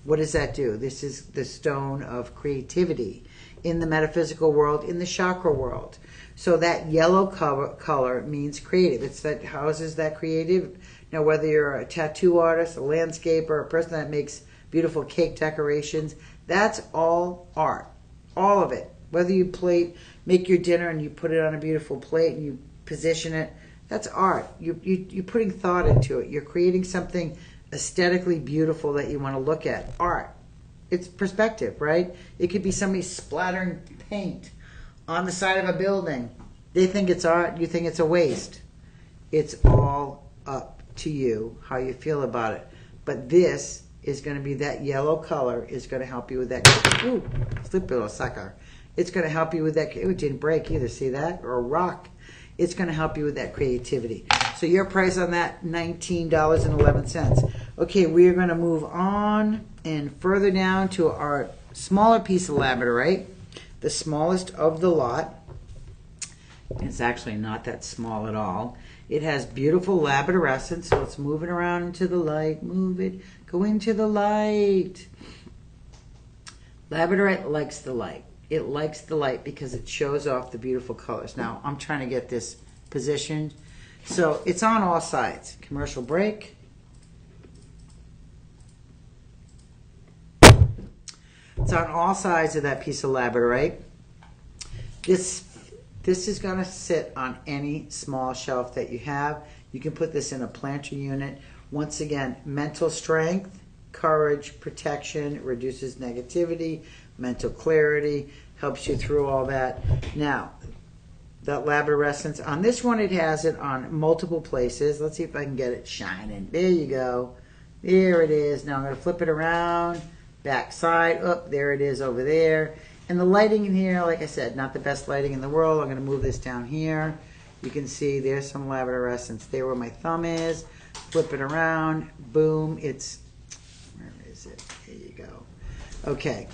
What does that do? This is the stone of creativity in the metaphysical world, in the chakra world. So that yellow color means creative. It's that houses that creative. Now, whether you're a tattoo artist, a landscaper, a person that makes beautiful cake decorations, that's all art. All of it. Whether you make your dinner and you put it on a beautiful plate and you position it, that's art. You're putting thought into it. You're creating something aesthetically beautiful that you want to look at. Art. It's perspective, right? It could be somebody splattering paint on the side of a building. They think it's art, you think it's a waste. It's all up to you, how you feel about it. But this is going to be, that yellow color is going to help you with that. Ooh, slip little sucker. It's going to help you with that. It didn't break either, see that? Or a rock. It's going to help you with that creativity. So your price on that, $19.11. Okay, we are going to move on and further down to our smaller piece of labradorite. The smallest of the lot. It's actually not that small at all. It has beautiful labradorescence, so it's moving around into the light. Move it. Go into the light. Labradorite likes the light. It likes the light because it shows off the beautiful colors. Now, I'm trying to get this positioned. So it's on all sides. Commercial break. It's on all sides of that piece of labradorite. This is going to sit on any small shelf that you have. You can put this in a planter unit. Once again, mental strength, courage, protection, reduces negativity, mental clarity, helps you through all that. Now, that labradorescence, on this one it has it on multiple places. Let's see if I can get it shining. There you go. There it is. Now I'm going to flip it around. Back side, up, there it is over there. And the lighting in here, like I said, not the best lighting in the world. I'm going to move this down here. You can see there's some labradorescence there where my thumb is. Flip it around, boom, it's, where is it? There you go. Okay.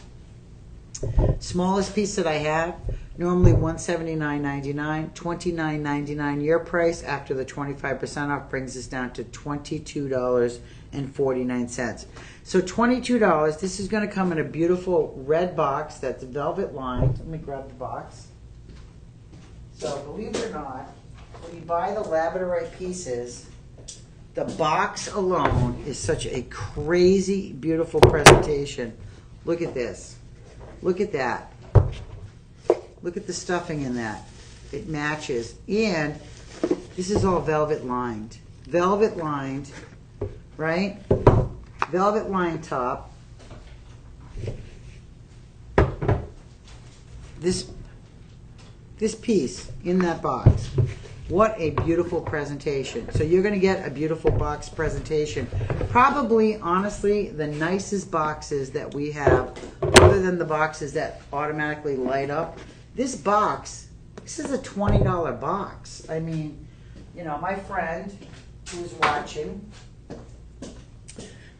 Smallest piece that I have, Normally $179.99, $29.99 your price. After the 25% off brings us down to $22.49. So $22. This is going to come in a beautiful red box that's velvet lined. Let me grab the box. So believe it or not, when you buy the labradorite pieces, the box alone is such a crazy, beautiful presentation. Look at this. Look at that. Look at the stuffing in that. It matches. And this is all velvet lined. Velvet lined, right? Velvet lined top. This piece in that box. What a beautiful presentation. So you're going to get a beautiful box presentation. Probably, honestly, the nicest boxes that we have, other than the boxes that automatically light up. This box, this is a $20 box. I mean, you know, my friend who's watching,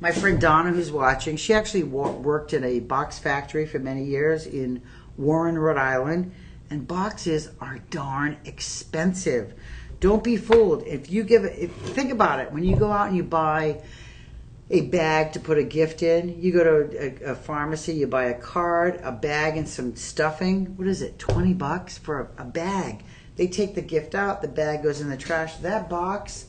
my friend Donna who's watching, she actually worked in a box factory for many years in Warren, Rhode Island. And boxes are darn expensive. Don't be fooled. Think about it. When you go out and you buy a bag to put a gift in, you go to a pharmacy, you buy a card, a bag, and some stuffing. What is it, 20 bucks for a bag? They take the gift out, the bag goes in the trash. That box,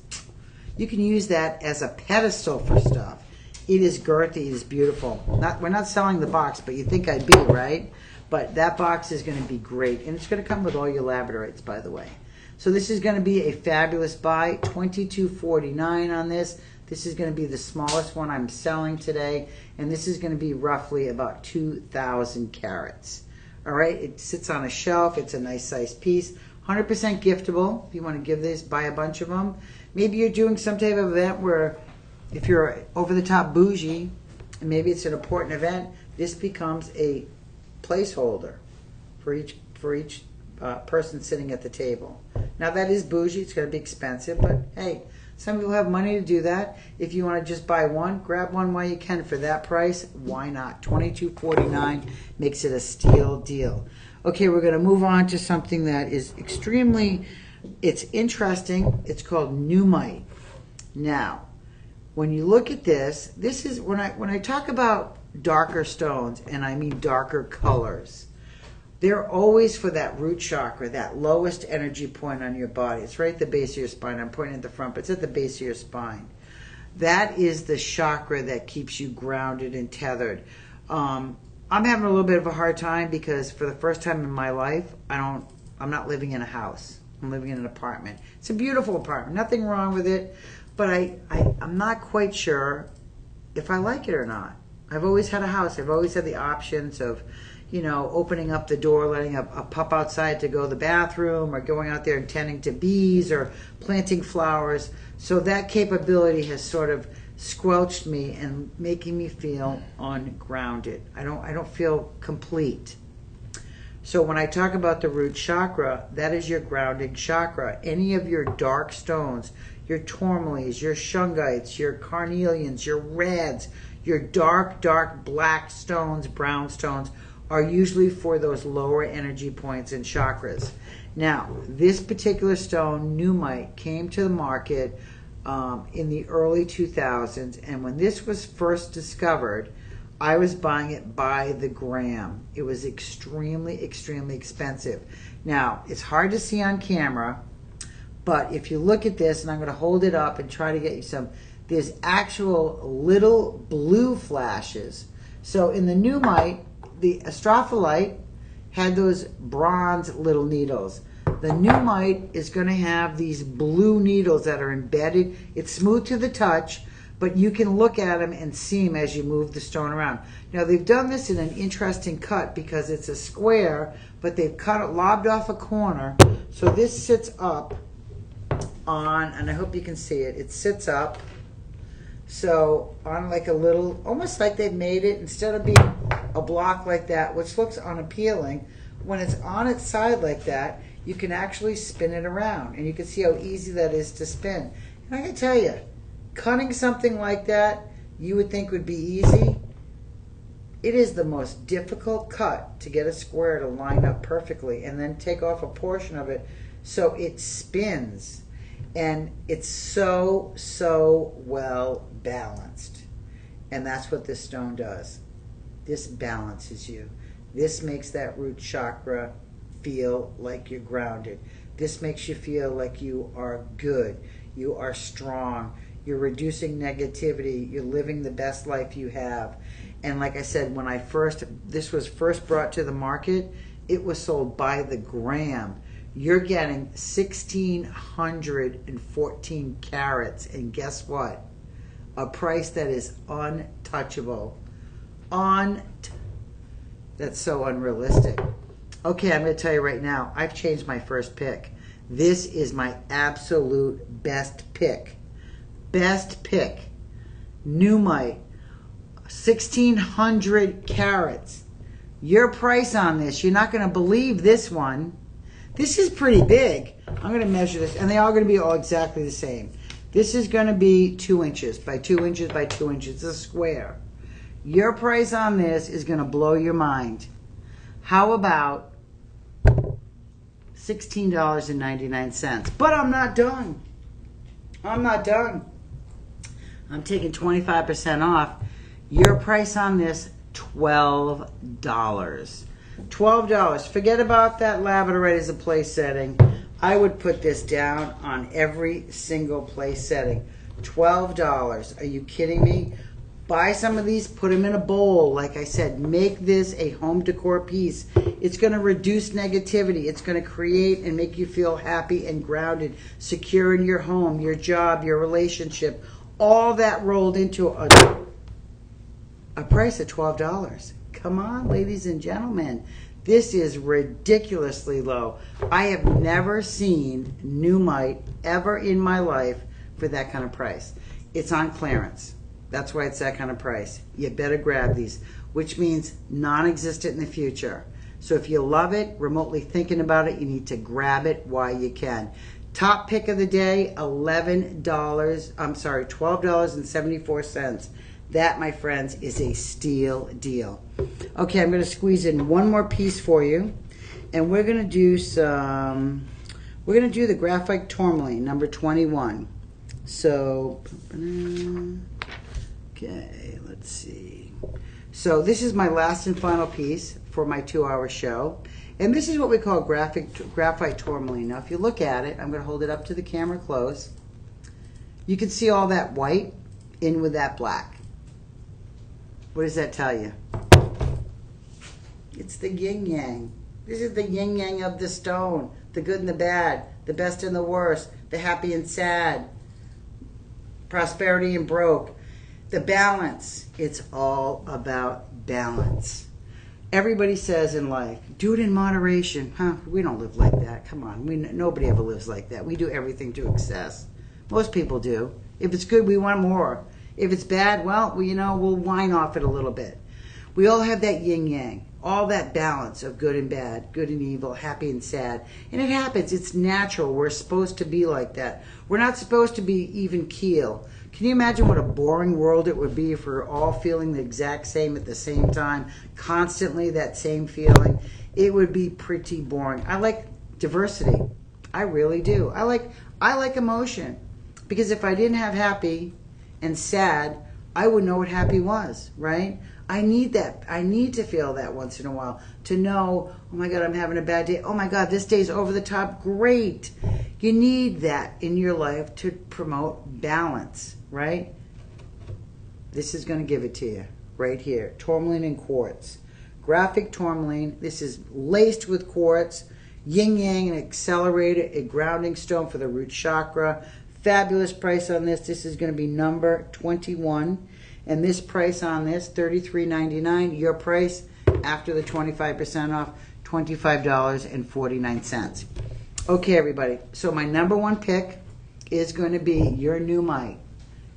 you can use that as a pedestal for stuff. It is girthy, it is beautiful. We're not selling the box, but you think I'd be, right? But that box is going to be great. And it's going to come with all your labradorites, by the way. So this is going to be a fabulous buy. $22.49 on this. This is going to be the smallest one I'm selling today. And this is going to be roughly about 2,000 carats. All right. It sits on a shelf. It's a nice size piece. 100% giftable. If you want to give this, buy a bunch of them. Maybe you're doing some type of event where if you're over the top bougie, and maybe it's an important event, this becomes a placeholder for each person sitting at the table. Now that is bougie, it's going to be expensive, but hey, some people have money to do that. If you want to just buy one, grab one while you can for that price. Why not? $22.49 makes it a steal deal. Okay, we're going to move on to something that is it's interesting. It's called Numite. Now, when you look at this is when I talk about darker stones, and I mean darker colors, they're always for that root chakra, that lowest energy point on your body. It's right at the base of your spine. I'm pointing at the front, but it's at the base of your spine. That is the chakra that keeps you grounded and tethered. I'm having a little bit of a hard time because for the first time in my life, I'm not living in a house. I'm living in an apartment. It's a beautiful apartment. Nothing wrong with it, but I'm not quite sure if I like it or not. I've always had a house. I've always had the options of, opening up the door, letting a pup outside to go to the bathroom, or going out there and tending to bees or planting flowers. So that capability has sort of squelched me and making me feel ungrounded. I don't feel complete. So when I talk about the root chakra, that is your grounding chakra. Any of your dark stones, your tourmalines, your shungites, your carnelians, your reds, your dark black stones, brown stones, are usually for those lower energy points and chakras. Now, this particular stone, Numite, came to the market in the early 2000s, and when this was first discovered, I was buying it by the gram. It was extremely, extremely expensive. Now, it's hard to see on camera, but if you look at this, and I'm going to hold it up and try to get you some, there's actual little blue flashes. So in the Numite, the Astrophyllite had those bronze little needles. The Numite is going to have these blue needles that are embedded. It's smooth to the touch, but you can look at them and see them as you move the stone around. Now they've done this in an interesting cut because it's a square, but they've lobbed off a corner. So this sits up on, and I hope you can see it, it sits up. So on like a little, almost like they've made it, instead of being a block like that, which looks unappealing, when it's on its side like that, you can actually spin it around. And you can see how easy that is to spin. And I can tell you, cutting something like that, you would think would be easy. It is the most difficult cut to get a square to line up perfectly and then take off a portion of it so it spins. And it's so, so well balanced. And that's what this stone does. This balances you. This makes that root chakra feel like you're grounded. This makes you feel like you are good. You are strong. You're reducing negativity. You're living the best life you have. And like I said, when this was first brought to the market, it was sold by the gram. You're getting 1,614 carats. And guess what? A price that is untouchable. That's so unrealistic. Okay, I'm going to tell you right now, I've changed my first pick. This is my absolute best pick. Best pick. Numite. 1,600 carats. Your price on this, you're not going to believe this one. This is pretty big. I'm going to measure this, and they're all going to be all exactly the same. This is going to be 2 inches by 2 inches by 2 inches. It's a square. Your price on this is going to blow your mind. How about $16.99? But I'm not done. I'm not done. I'm taking 25% off. Your price on this, $12. $12. Forget about that labradorite as a place setting. I would put this down on every single place setting. $12. Are you kidding me? Buy some of these, put them in a bowl. Like I said, make this a home decor piece. It's going to reduce negativity. It's going to create and make you feel happy and grounded, secure in your home, your job, your relationship. All that rolled into a price of $12. Come on, ladies and gentlemen. This is ridiculously low. I have never seen Numite ever in my life for that kind of price. It's on clearance. That's why it's that kind of price. You better grab these, which means non-existent in the future. So if you love it, remotely thinking about it, you need to grab it while you can. Top pick of the day, $12.74. That, my friends, is a steal deal. Okay, I'm going to squeeze in one more piece for you. And we're going to do the graphite tourmaline, number 21. So, okay, let's see. So this is my last and final piece for my 2-hour show. And this is what we call graphite tourmaline. Now, if you look at it, I'm going to hold it up to the camera close. You can see all that white in with that black. What does that tell you? It's the yin-yang. This is the yin-yang of the stone. The good and the bad. The best and the worst. The happy and sad. Prosperity and broke. The balance. It's all about balance. Everybody says in life, do it in moderation. We don't live like that. Come on. Nobody ever lives like that. We do everything to excess. Most people do. If it's good, we want more. If it's bad, well, we'll whine off it a little bit. We all have that yin-yang, all that balance of good and bad, good and evil, happy and sad. And it happens. It's natural. We're supposed to be like that. We're not supposed to be even keel. Can you imagine what a boring world it would be if we're all feeling the exact same at the same time, constantly that same feeling? It would be pretty boring. I like diversity. I really do. I like emotion. Because if I didn't have happy and sad, I would know what happy was, right? I need that. I need to feel that once in a while to know, oh my God, I'm having a bad day. Oh my God, this day's over the top. Great. You need that in your life to promote balance, right? This is going to give it to you right here. Tourmaline and quartz. Graphic tourmaline. This is laced with quartz. Yin-yang, an accelerator, a grounding stone for the root chakra. Fabulous price on this. This is going to be number 21. And this price on this, $33.99. Your price after the 25% off, $25.49. Okay, everybody. So my number one pick is going to be your Numite.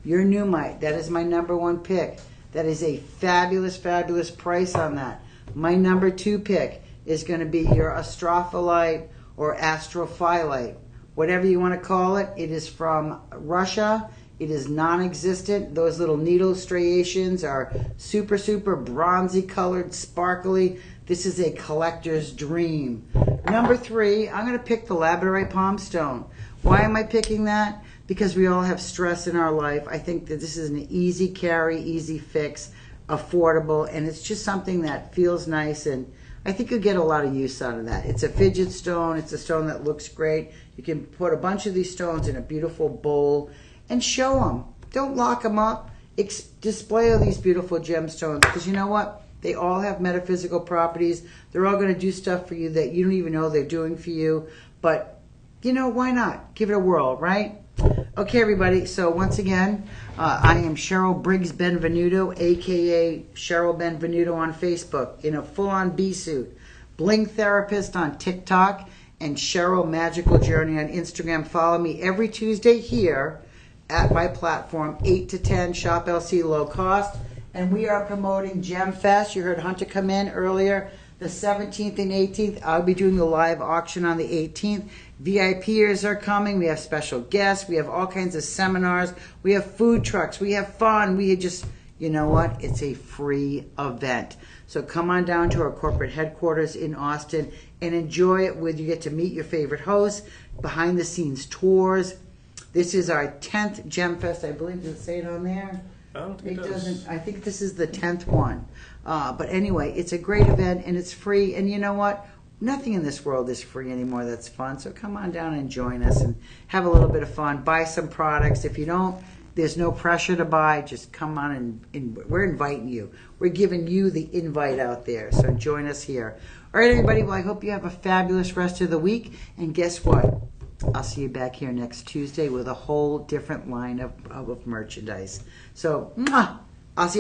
Your Numite. That is my number one pick. That is a fabulous, fabulous price on that. My number two pick is going to be your Astrophyllite or Astrophyllite. Whatever you want to call it. It is from Russia. It is non-existent. Those little needle striations are super, super bronzy colored, sparkly. This is a collector's dream. Number 3, I'm going to pick the labradorite palm stone. Why am I picking that? Because we all have stress in our life. I think that this is an easy carry, easy fix, affordable, and it's just something that feels nice, and I think you'll get a lot of use out of that. It's a fidget stone. It's a stone that looks great. You can put a bunch of these stones in a beautiful bowl and show them. Don't lock them up. Display all these beautiful gemstones, because you know what? They all have metaphysical properties. They're all going to do stuff for you that you don't even know they're doing for you. But, you know, why not? Give it a whirl, right? Okay, everybody. So once again, I am Cheryl Briggs Benvenuto, a.k.a. Cheryl Benvenuto on Facebook, in a full-on bee suit. Bling Therapist on TikTok, and Cheryl Magical Journey on Instagram. Follow me every Tuesday here at my platform, 8 to 10, Shop LC Low Cost. And we are promoting Gem Fest. You heard Hunter come in earlier. The 17th and 18th, I'll be doing the live auction on the 18th. VIPers are coming. We have special guests. We have all kinds of seminars. We have food trucks. We have fun. We just, you know what? It's a free event. So come on down to our corporate headquarters in Austin and enjoy it. With you get to meet your favorite hosts, behind the scenes tours. This is our 10th Gem Fest. I believe, does it say it on there? I don't think it does. Doesn't. I think this is the 10th one. But anyway, it's a great event and it's free. And you know what? Nothing in this world is free anymore that's fun. So come on down and join us and have a little bit of fun. Buy some products. If you don't, there's no pressure to buy. Just come on and we're inviting you. We're giving you the invite out there. So join us here. All right, everybody. Well, I hope you have a fabulous rest of the week. And guess what? I'll see you back here next Tuesday with a whole different line of merchandise. So, I'll see you.